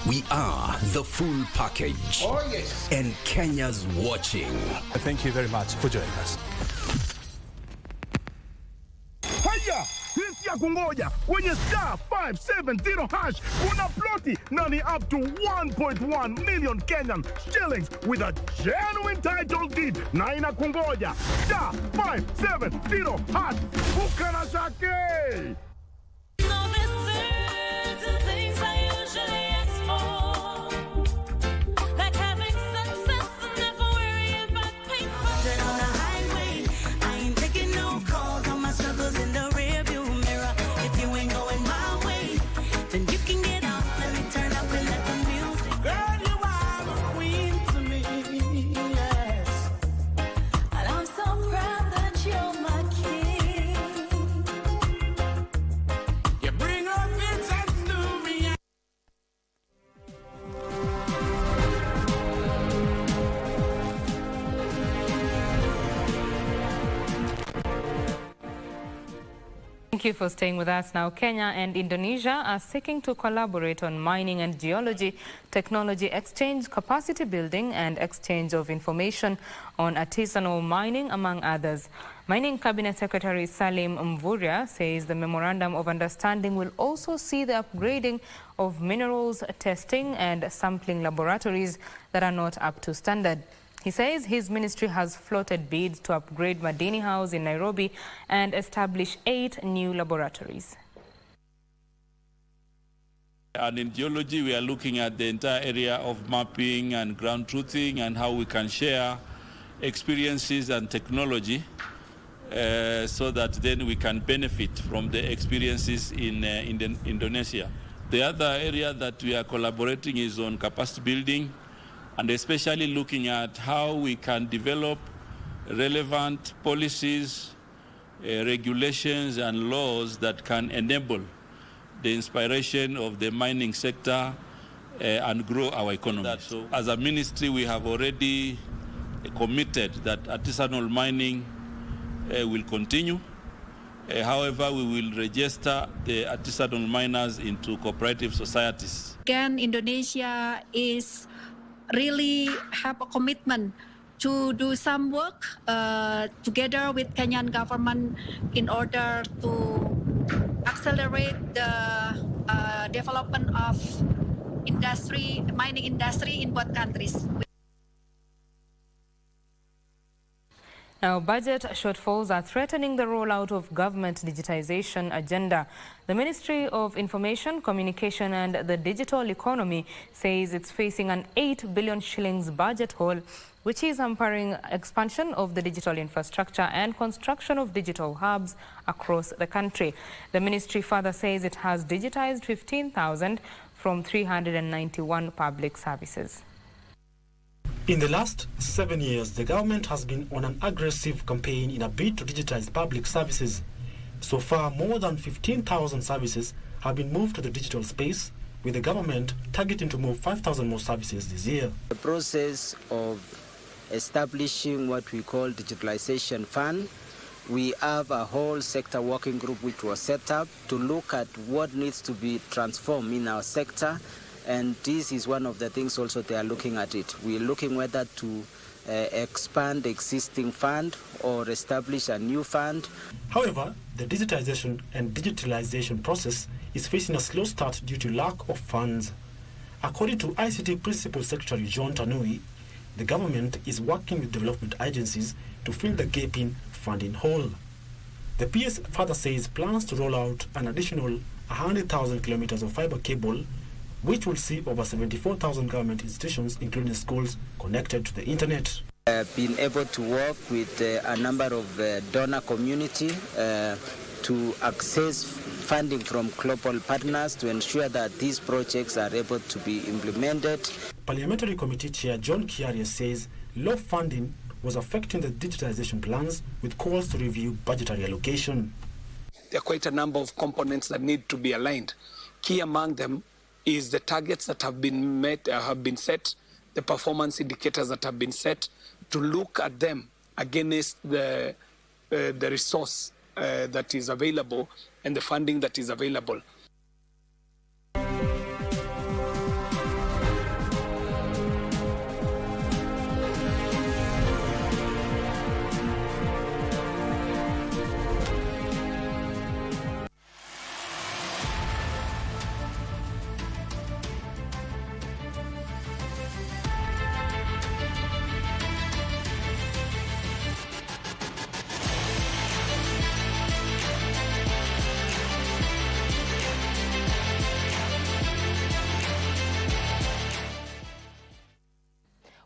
We are the full package. Oh, yes. And Kenya's watching. Thank you very much for joining us. Haya, sisi ya kungoja kwenye star 570 hash kuna ploti na ni up to 1.1 million Kenyan shillings with a genuine title deed na inakungoja star 570 hash bukana shake. Thank you for staying with us. Now, Kenya and Indonesia are seeking to collaborate on mining and geology, technology exchange, capacity building, and exchange of information on artisanal mining, among others. Mining Cabinet Secretary Salim Mvurya says the Memorandum of Understanding will also see the upgrading of minerals testing and sampling laboratories that are not up to standard. He says his ministry has floated bids to upgrade Madini House in Nairobi and establish 8 new laboratories. And in geology, we are looking at the entire area of mapping and ground truthing and how we can share experiences and technology so that then we can benefit from the experiences in Indonesia. The other area that we are collaborating is on capacity building, and especially looking at how we can develop relevant policies, regulations, and laws that can enable the inspiration of the mining sector and grow our economy. So, as a ministry, we have already committed that artisanal mining will continue. However, we will register the artisanal miners into cooperative societies. Again, Indonesia is really have a commitment to do some work together with Kenyan government in order to accelerate the development of industry, mining industry in both countries. Now, budget shortfalls are threatening the rollout of government digitization agenda. The Ministry of Information, Communication and the Digital Economy says it's facing an 8 billion shillings budget hole, which is hampering expansion of the digital infrastructure and construction of digital hubs across the country. The ministry further says it has digitized 15,000 from 391 public services. In the last 7 years, the government has been on an aggressive campaign in a bid to digitize public services. So far, more than 15,000 services have been moved to the digital space, with the government targeting to move 5,000 more services this year. The process of establishing what we call digitalization fund, we have a whole sector working group which was set up to look at what needs to be transformed in our sector. And this is one of the things also they are looking at it. We are looking whether to expand the existing fund or establish a new fund. However, the digitization and digitalization process is facing a slow start due to lack of funds. According to ICT Principal Secretary John Tanui, the government is working with development agencies to fill the gaping funding hole. The PS further says plans to roll out an additional 100,000 kilometers of fiber cable, which will see over 74,000 government institutions, including schools, connected to the internet. Been able to work with a number of donor community to access funding from global partners to ensure that these projects are able to be implemented. Parliamentary Committee Chair John Kiaria says low funding was affecting the digitization plans, with calls to review budgetary allocation. There are quite a number of components that need to be aligned. Key among them is the targets that have been met, have been set, the performance indicators that have been set, to look at them against the resource that is available and the funding that is available.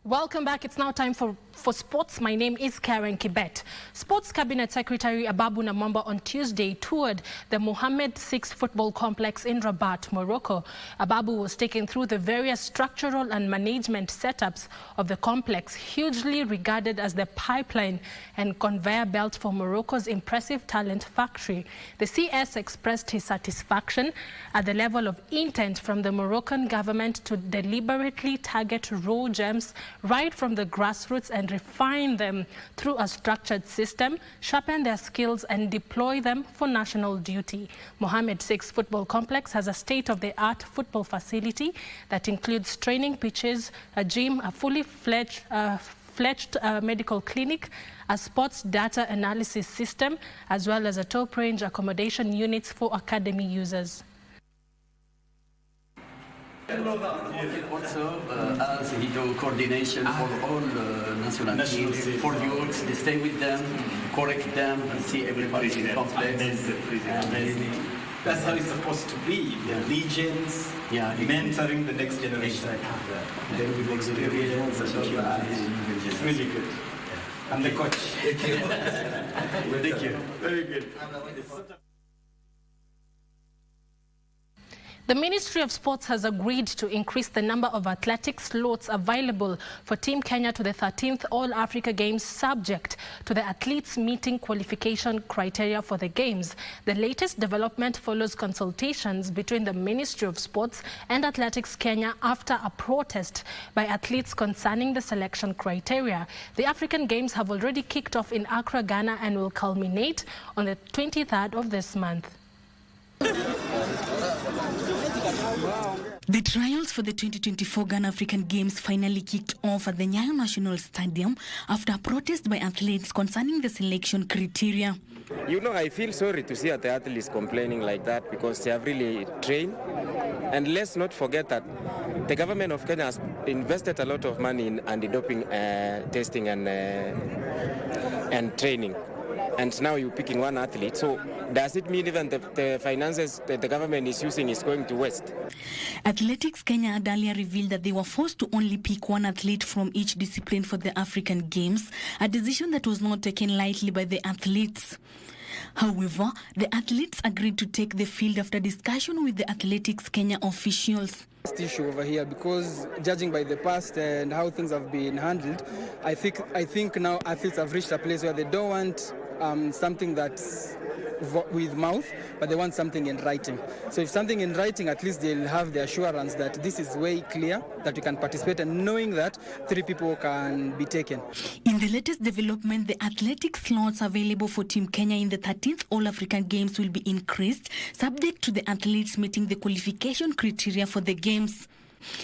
Welcome back. It's now time for sports. My name is Karen Kibet. Sports Cabinet Secretary Ababu Namamba on Tuesday toured the Mohammed VI Football Complex in Rabat, Morocco. Ababu was taken through the various structural and management setups of the complex, hugely regarded as the pipeline and conveyor belt for Morocco's impressive talent factory. The CS expressed his satisfaction at the level of intent from the Moroccan government to deliberately target raw gems right from the grassroots and refine them through a structured system, sharpen their skills and deploy them for national duty. Mohammed VI Football Complex has a state-of-the-art football facility that includes training pitches, a gym, a fully fledged medical clinic, a sports data analysis system, as well as a top-range accommodation units for academy users. Also, as he do coordination for all national teams, for youths, they stay with them, correct them, and see everybody in the complex. That's how it's supposed to be. The legends, mentoring the next generation. Then with experience and all that. It's really good. I'm the coach. Thank you. Very good. The Ministry of Sports has agreed to increase the number of athletics slots available for Team Kenya to the 13th All-Africa Games, subject to the athletes meeting qualification criteria for the Games. The latest development follows consultations between the Ministry of Sports and Athletics Kenya after a protest by athletes concerning the selection criteria. The African Games have already kicked off in Accra, Ghana, and will culminate on the 23rd of this month. The trials for the 2024 Ghana African Games finally kicked off at the Nyayo National Stadium after a protest by athletes concerning the selection criteria. You know, I feel sorry to see the athletes complaining like that because they have really trained. And let's not forget that the government of Kenya has invested a lot of money in anti-doping testing and training. And now you're picking one athlete. So does it mean even the finances that the government is using is going to waste? Athletics Kenya had earlier revealed that they were forced to only pick one athlete from each discipline for the African Games, a decision that was not taken lightly by the athletes. However, the athletes agreed to take the field after discussion with the Athletics Kenya officials. Issue over here, because judging by the past and how things have been handled, I think now athletes have reached a place where they don't want something that's with mouth, but they want something in writing. So if something in writing, at least they'll have the assurance that this is way clear, that we can participate, and knowing that 3 people can be taken. In the latest development, the athletic slots available for Team Kenya in the 13th All-African Games will be increased, subject to the athletes meeting the qualification criteria for the Games.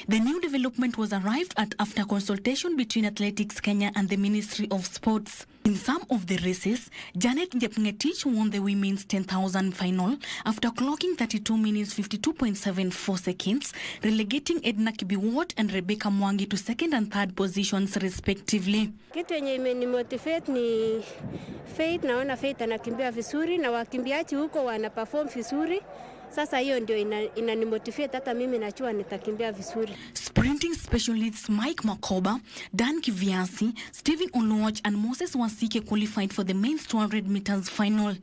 The new development was arrived at after consultation between Athletics Kenya and the Ministry of Sports. In some of the races, Janet Jepngetich won the women's 10,000 final after clocking 32 minutes 52.74 seconds, relegating Edna Kibiwot and Rebecca Mwangi to second and third positions respectively. Kitu yenye imenimotivate ni Faith, naona Faith anakimbia vizuri na wakimbiaji huko wana perform vizuri. Sasa hiyo ndio inanimotivate hata mimi najua nitakimbia vizuri. Sprinting specialists Mike Makoba, Dan Kiviasi, Stephen Oluoch and Moses Wasike qualified for the men's 200 meters final.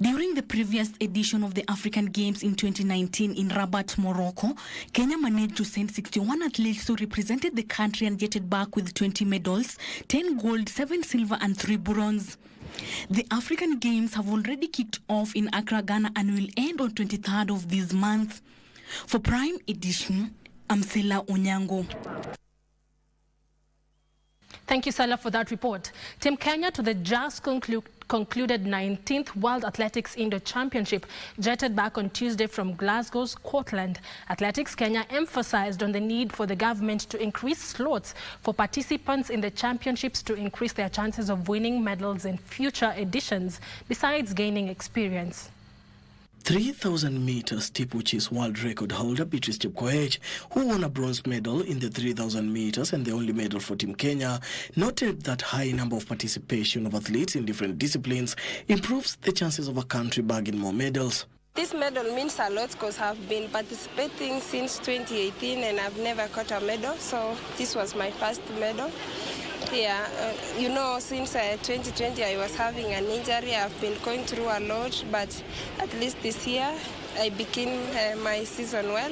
During the previous edition of the African Games in 2019 in Rabat, Morocco, Kenya managed to send 61 athletes who represented the country and jetted back with 20 medals, 10 gold, 7 silver and 3 bronze. The African Games have already kicked off in Accra, Ghana and will end on 23rd of this month. For Prime Edition, I'm Sela Onyango. Thank you, Sela, for that report. Team Kenya to the just concluded 19th World Athletics Indoor Championship jetted back on Tuesday from Glasgow, Scotland. Athletics Kenya emphasized on the need for the government to increase slots for participants in the championships to increase their chances of winning medals in future editions, besides gaining experience. 3,000 meter steeplechase world record holder Beatrice Chepkoech, who won a bronze medal in the 3,000 meters and the only medal for Team Kenya, noted that high number of participation of athletes in different disciplines improves the chances of a country bagging more medals. This medal means a lot because I've been participating since 2018 and I've never got a medal, so this was my first medal. Yeah, you know, since 2020 I was having an injury. I've been going through a lot, but at least this year I began my season well,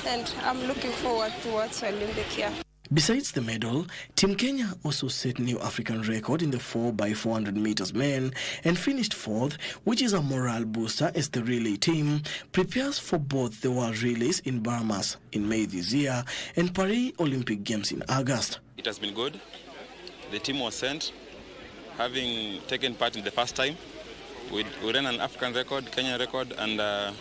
and I'm looking forward towards Olympic year. Besides the medal, Team Kenya also set new African record in the 4x400 meters men and finished fourth, which is a morale booster as the relay team prepares for both the World Relays in Bahamas in May this year and Paris Olympic Games in August. It has been good. The team was sent, having taken part in the first time. We ran an African record, Kenyan record, and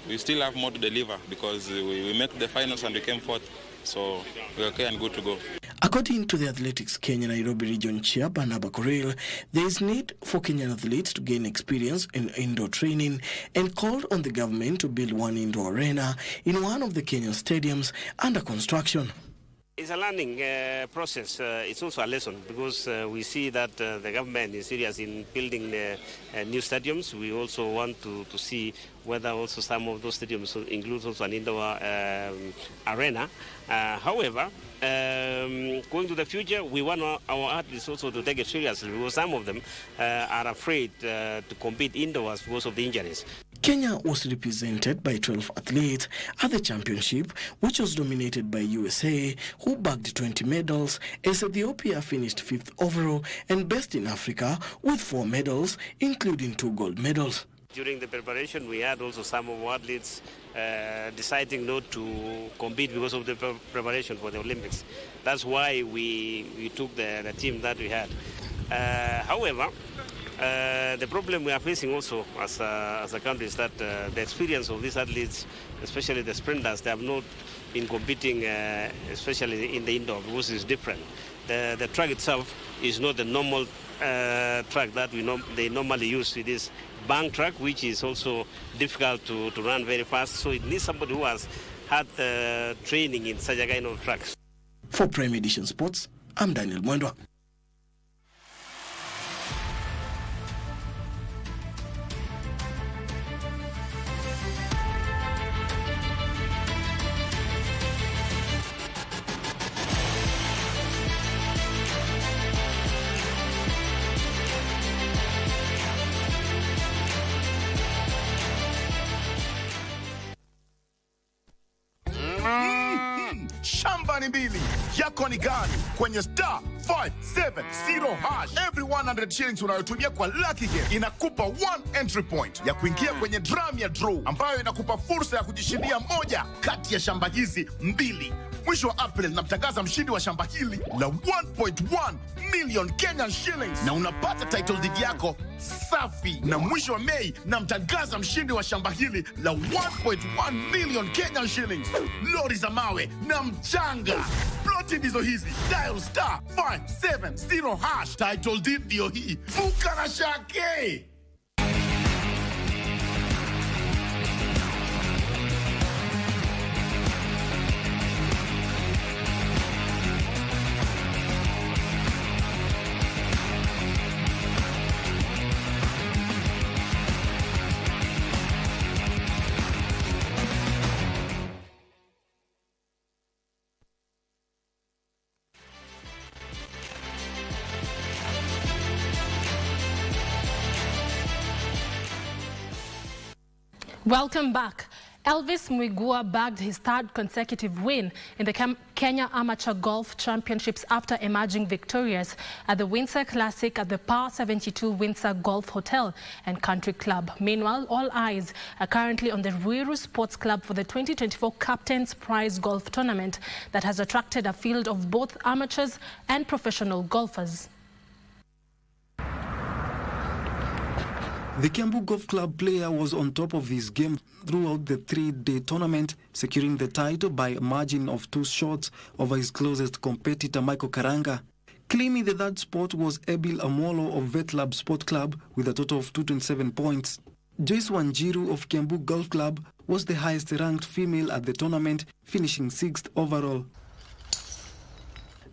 we still have more to deliver because we made the finals and we came fourth. So we're okay and good to go. According to the Athletics Kenya Nairobi Region Chair Barnaba Koril, there is need for Kenyan athletes to gain experience in indoor training and called on the government to build one indoor arena in one of the Kenyan stadiums under construction. It's a learning process. It's also a lesson because we see that the government is serious in building new stadiums. We also want to see whether also some of those stadiums include also an indoor arena. However, going to the future, we want our athletes also to take it seriously because some of them are afraid to compete indoors because of the injuries. Kenya was represented by 12 athletes at the championship, which was dominated by USA, who bagged 20 medals, as Ethiopia finished 5th overall and best in Africa with 4 medals, including 2 gold medals. During the preparation, we had also some of our athletes deciding not to compete because of the preparation for the Olympics. That's why we took the team that we had. However, the problem we are facing also as a country is that the experience of these athletes, especially the sprinters, they have not been competing, especially in the indoor, because it's different. The track itself is not the normal track that they normally use. It is bank track, which is also difficult to run very fast. So it needs somebody who has had training in such a kind of tracks. For Prime Edition Sports, I'm Daniel Mwendwa. Shambani mbili, yako ni gani? Kwenye star 570 hash, every 100 shillings unayotumia kwa lucky game inakupa 1 entry point ya kuingia kwenye drum ya draw ambayo inakupa fursa ya kujishindia moja kati ya shamba hizi mbili. Mwisho wa April namtangaza mshindi wa shamba hili la 1.1 million Kenyan shillings na unapata title deed yako safi. Na mwisho wa Mei namtangaza mshindi wa shamba hili la 1.1 million Kenyan shillings, lori za mawe na mchanga. Ploti ndizo hizi. Dial star 570 hash, title deed ndio hii. Vuka na shake. Welcome back. Elvis Mwigua bagged his third consecutive win in the Kenya Amateur Golf Championships after emerging victorious at the Windsor Classic at the Par 72 Windsor Golf Hotel and Country Club. Meanwhile, all eyes are currently on the Ruiru Sports Club for the 2024 Captain's Prize Golf Tournament that has attracted a field of both amateurs and professional golfers. The Kiambu Golf Club player was on top of his game throughout the 3-day tournament, securing the title by a margin of 2 shots over his closest competitor, Michael Karanga. Claiming the third spot was Ebil Amolo of Vetlab Sport Club with a total of 227 points. Joyce Wanjiru of Kiambu Golf Club was the highest-ranked female at the tournament, finishing 6th overall.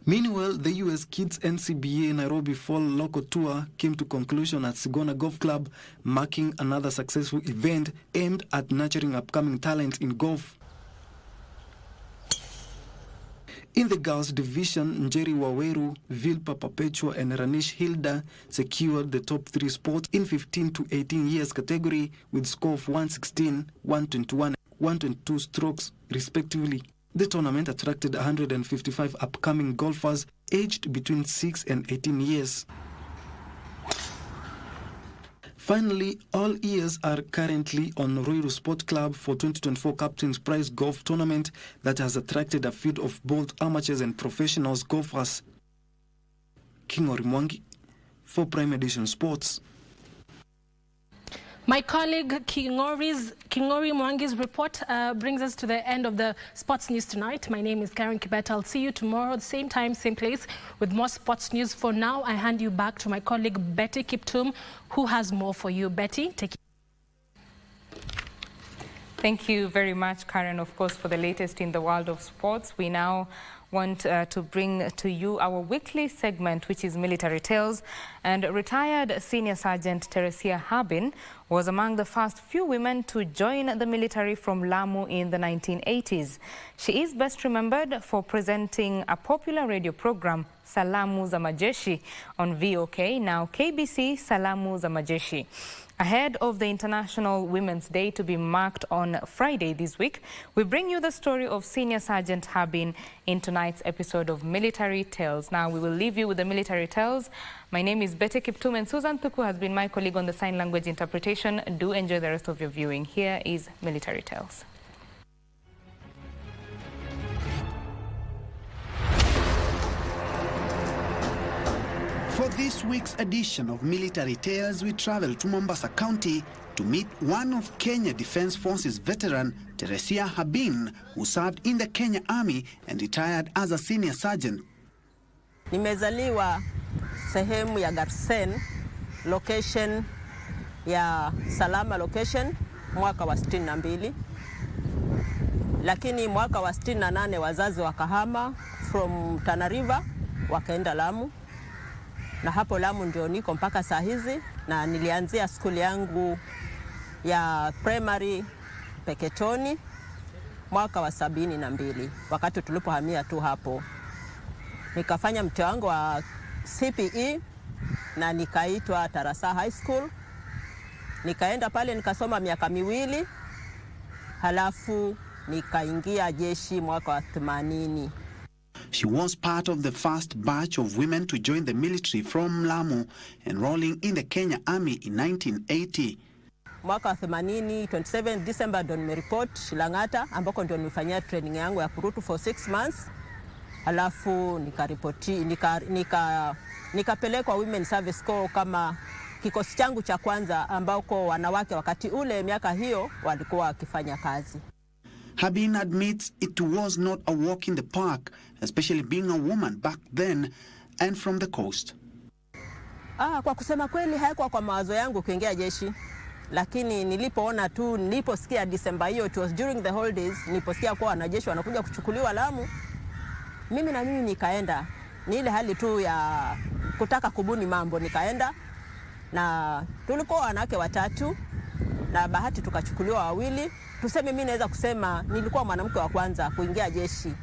Meanwhile, the US Kids NCBA Nairobi Fall Local Tour came to conclusion at Sigona Golf Club, marking another successful event aimed at nurturing upcoming talent in golf. In the girls' division, Njeri Waweru, Vilpa Perpetua and Ranish Hilda secured the top 3 spots in 15 to 18 years category with score of 116, 121, 122 strokes, respectively. The tournament attracted 155 upcoming golfers aged between 6 and 18 years. Finally, all ears are currently on Ruiru Sport Club for 2024 Captain's Prize Golf Tournament that has attracted a field of both amateurs and professionals golfers. Kingori Mwangi for Prime Edition Sports. My colleague Kingori Mwangi's report brings us to the end of the sports news tonight. My name is Karen Kibet. I'll see you tomorrow, same time, same place, with more sports news. For now, I hand you back to my colleague Betty Kiptum, who has more for you. Betty, take it. Thank you very much, Karen, of course, for the latest in the world of sports. We now want to bring to you our weekly segment, which is Military Tales. And retired Senior Sergeant Teresia Harbin was among the first few women to join the military from Lamu in the 1980s. She is best remembered for presenting a popular radio program, Salamu za Majeshi, on VOK, now KBC Salamu za Majeshi. Ahead of the International Women's Day to be marked on Friday this week, we bring you the story of Senior Sergeant Harbin in tonight's episode of Military Tales. Now, we will leave you with the Military Tales. My name is Betty Kiptum, and Susan Thuku has been my colleague on the sign language interpretation. Do enjoy the rest of your viewing. Here is Military Tales. For this week's edition of Military Tales, we travel to Mombasa County to meet one of Kenya Defence Forces veteran, Teresia Harbin, who served in the Kenya Army and retired as a senior sergeant. Nimezaliwa sehemu ya Garsen, location ya Salama location, mwaka wa 62. Lakini mwaka wa 68 wazazi wakahama from Tana River wakaenda Lamu. Na hapo Lamu ndio niko mpaka saa hizi, na nilianzia skuli yangu ya primary Peketoni mwaka wa 72 wakati tulipohamia tu hapo. Nikafanya mtihani wangu wa CPE na nikaitwa Tarasa High School. Nikaenda pale nikasoma miaka 2, halafu nikaingia jeshi mwaka wa 80. She was part of the first batch of women to join the military from Lamu, enrolling in the Kenya Army in 1980. Mwaka wa 80, 27 December ndo nimeripoti Lang'ata ambako ndio nimefanyia training yangu ya kurutu for 6 months. Halafu nikapelekwa Women Service Corps kama kikosi changu cha kwanza ambako wanawake wakati ule miaka hiyo walikuwa wakifanya kazi. Habin admits it was not a walk in the park, especially being a woman back then and from the coast. Kwa kusema kweli haikuwa kwa mawazo yangu kuingia jeshi. Lakini niliposikia December hiyo, it was during the holidays, niliposikia kwa wanajeshi wanakuja kuchukuliwa Lamu, mimi nikaenda. Ni ile hali tu ya kutaka kubuni mambo, nikaenda. Na tulikuwa wanawake 3 na bahati tukachukuliwa 2. Tuseme mimi naweza kusema nilikuwa mwanamke wa kwanza kuingia jeshi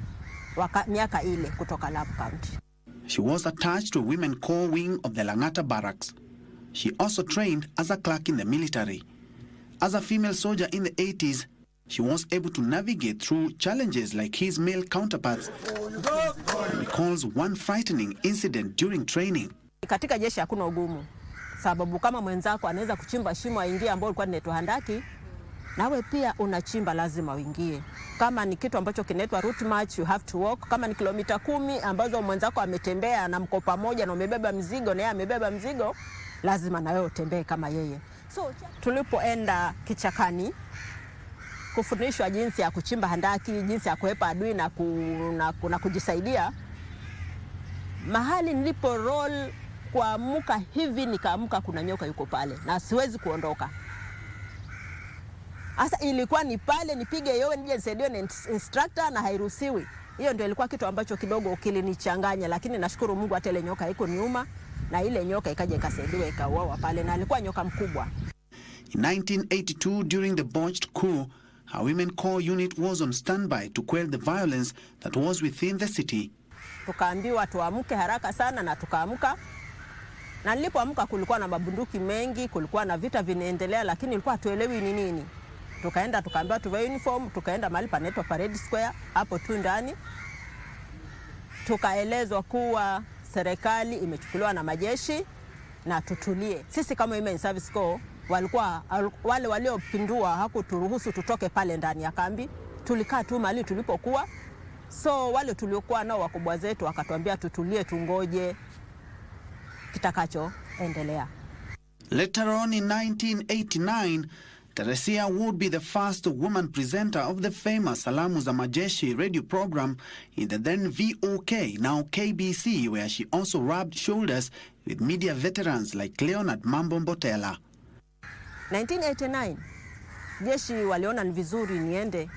miaka ile kutoka Lamu County. She was attached to a women corps wing of the Lang'ata barracks. She also trained as a clerk in the military. As a female soldier in the 80s, she was able to navigate through challenges like his male counterparts. He recalls one frightening incident during training. Katika jeshi hakuna ugumu. Sababu kama mwenzako anaweza kuchimba shimo aingie ambao ulikuwa unaitwa handaki, nawe pia unachimba lazima uingie. Kama ni kitu ambacho kinaitwa route march, you have to walk. Kama ni kilomita 10 ambazo mwenzako ametembea na mko pamoja na umebeba mzigo na yeye amebeba mzigo, lazima na wewe utembee kama yeye. So tulipoenda kichakani kufundishwa jinsi ya kuchimba handaki, jinsi ya kuepa adui na kujisaidia, mahali nilipo roll kuamka hivi nikaamka kuna nyoka yuko pale na siwezi kuondoka. Asa ilikuwa ni pale nipige yowe nije nisaidiwe na instructor na hairuhusiwi. Hiyo ndio ilikuwa kitu ambacho kidogo kilinichanganya, lakini nashukuru Mungu hata ile nyoka haiko niuma na ile nyoka ikaja ikasaidiwa ikauawa pale na alikuwa nyoka mkubwa. In 1982, during the botched coup, her women corps unit was on standby to quell the violence that was within the city. Tukaambiwa tuamke haraka sana na tukaamka. Na nilipoamka kulikuwa na mabunduki mengi, kulikuwa na vita vinaendelea, lakini ilikuwa tuelewi ni nini. Tukaenda tukaambiwa tuvae uniform, tukaenda mahali panaitwa Parade Square hapo tu ndani. Tukaelezwa kuwa serikali imechukuliwa na majeshi na tutulie. Sisi kama Women Service Corps wale waliopindua hakuturuhusu tutoke pale ndani ya kambi. Tulikaa tu mahali tulipokuwa. So wale tuliokuwa nao wakubwa zetu wakatuambia tutulie tungoje kitakacho endelea. Later on in 1989, Teresia would be the first woman presenter of the famous Salamu za Majeshi radio program in the then VOK, now KBC, where she also rubbed shoulders with media veterans like Leonard Mambo Mbotela. 1989, jeshi waliona ni vizuri niende.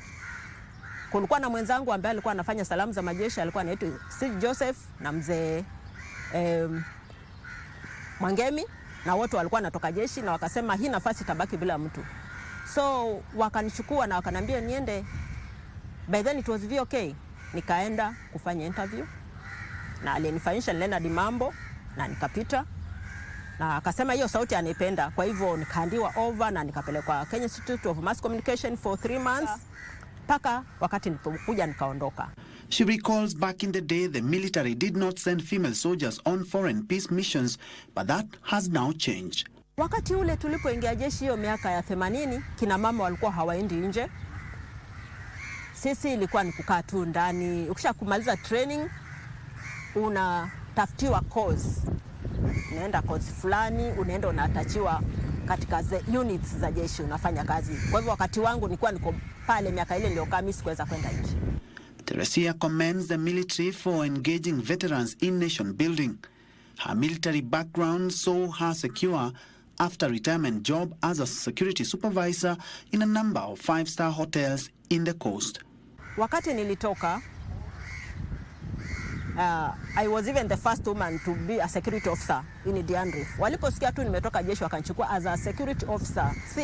Kulikuwa na mwenzangu ambaye alikuwa anafanya Salamu za Majeshi, alikuwa anaitwa Joseph na mzee Mwangemi, na wote walikuwa natoka jeshi na wakasema hii nafasi tabaki bila mtu. So wakanichukua na wakanambia niende. By then it was VOK. Nikaenda kufanya interview na alinifanyisha Leonard Mambo na nikapita. Na akasema hiyo sauti anaipenda. Kwa hivyo nikaandiwa over na nikapelekwa Kenya Institute of Mass Communication for 3 months. Paka wakati nilipokuja nikaondoka. She recalls back in the day the military did not send female soldiers on foreign peace missions, but that has now changed. Wakati ule tulipoingia jeshi hiyo miaka ya 80, kina mama walikuwa hawaendi nje. Sisi ilikuwa ni kukaa tu ndani. Ukishakumaliza training unatafutiwa course. Unaenda course fulani, unaenda unatachiwa katika units za jeshi unafanya kazi. Kwa hivyo wakati wangu nilikuwa niko pale miaka ile niliokaa mimi sikuweza kwenda nje. Teresia commends the military for engaging veterans in nation building. Her military background saw her secure after retirement job as a security supervisor in a number of 5-star hotels in the coast. Wakati nilitoka, I was even the first woman to be a security officer in Dianrif. Waliposikia tu nimetoka jeshi wakanichukua as a security officer, si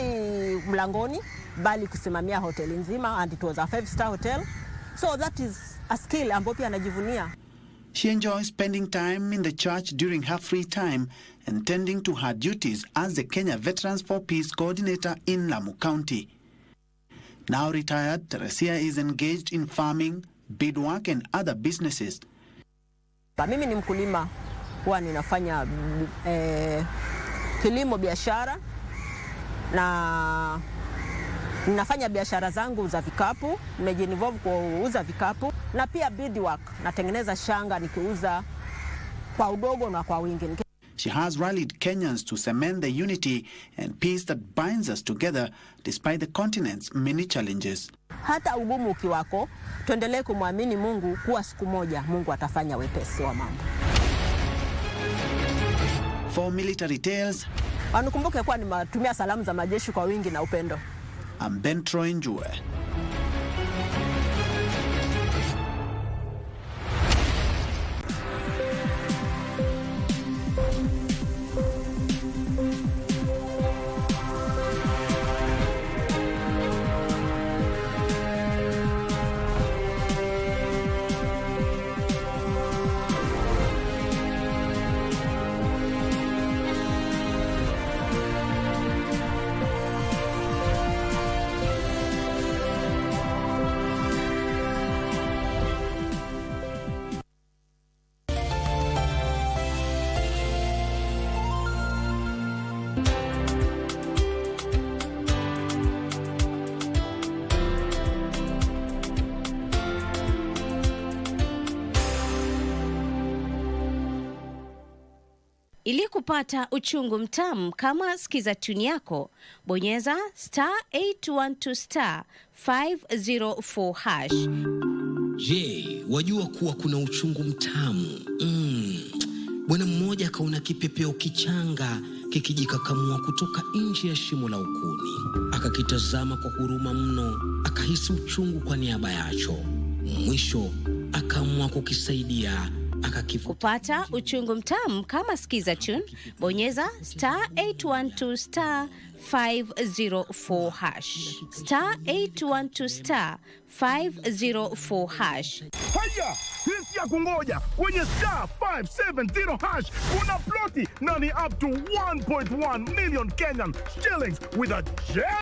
mlangoni bali kusimamia hoteli nzima, and it was a 5-star hotel. So that is a skill ambayo pia najivunia. She enjoys spending time in the church during her free time and tending to her duties as the Kenya Veterans for Peace Coordinator in Lamu County. Now retired, Teresia is engaged in farming, beadwork and other businesses. Mimi ni mkulima, huwa ninafanya kilimo biashara na ninafanya biashara zangu za vikapu, nimejinvolve kuuza vikapu na pia beadwork, natengeneza shanga nikiuza kwa udogo na kwa wingi. She has rallied Kenyans to cement the unity and peace that binds us together despite the continent's many challenges. Hata ugumu ukiwako, tuendelee kumwamini Mungu kuwa siku moja Mungu atafanya wepesi wa mambo. For Military Tales, wanukumbuke kuwa nimetumia salamu za majeshi kwa wingi na upendo. I'm Ben Troy Njue. Ili kupata uchungu mtamu kama skiza tune yako, bonyeza *812 504 hash. Je, wajua kuwa kuna uchungu mtamu? Bwana mmoja kaona kipepeo kichanga kikijikakamua kutoka nje ya shimo la ukuni. Akakitazama kwa huruma mno, akahisi uchungu kwa niaba yacho. Mwisho akaamua kukisaidia. Kupata uchungu mtamu kama skiza tune, bonyeza *812 504 hash. *812 504 hash. Haya, sisi ya kungoja kwenye *570 hash kuna ploti na ni up to 1.1 million Kenyan shillings with a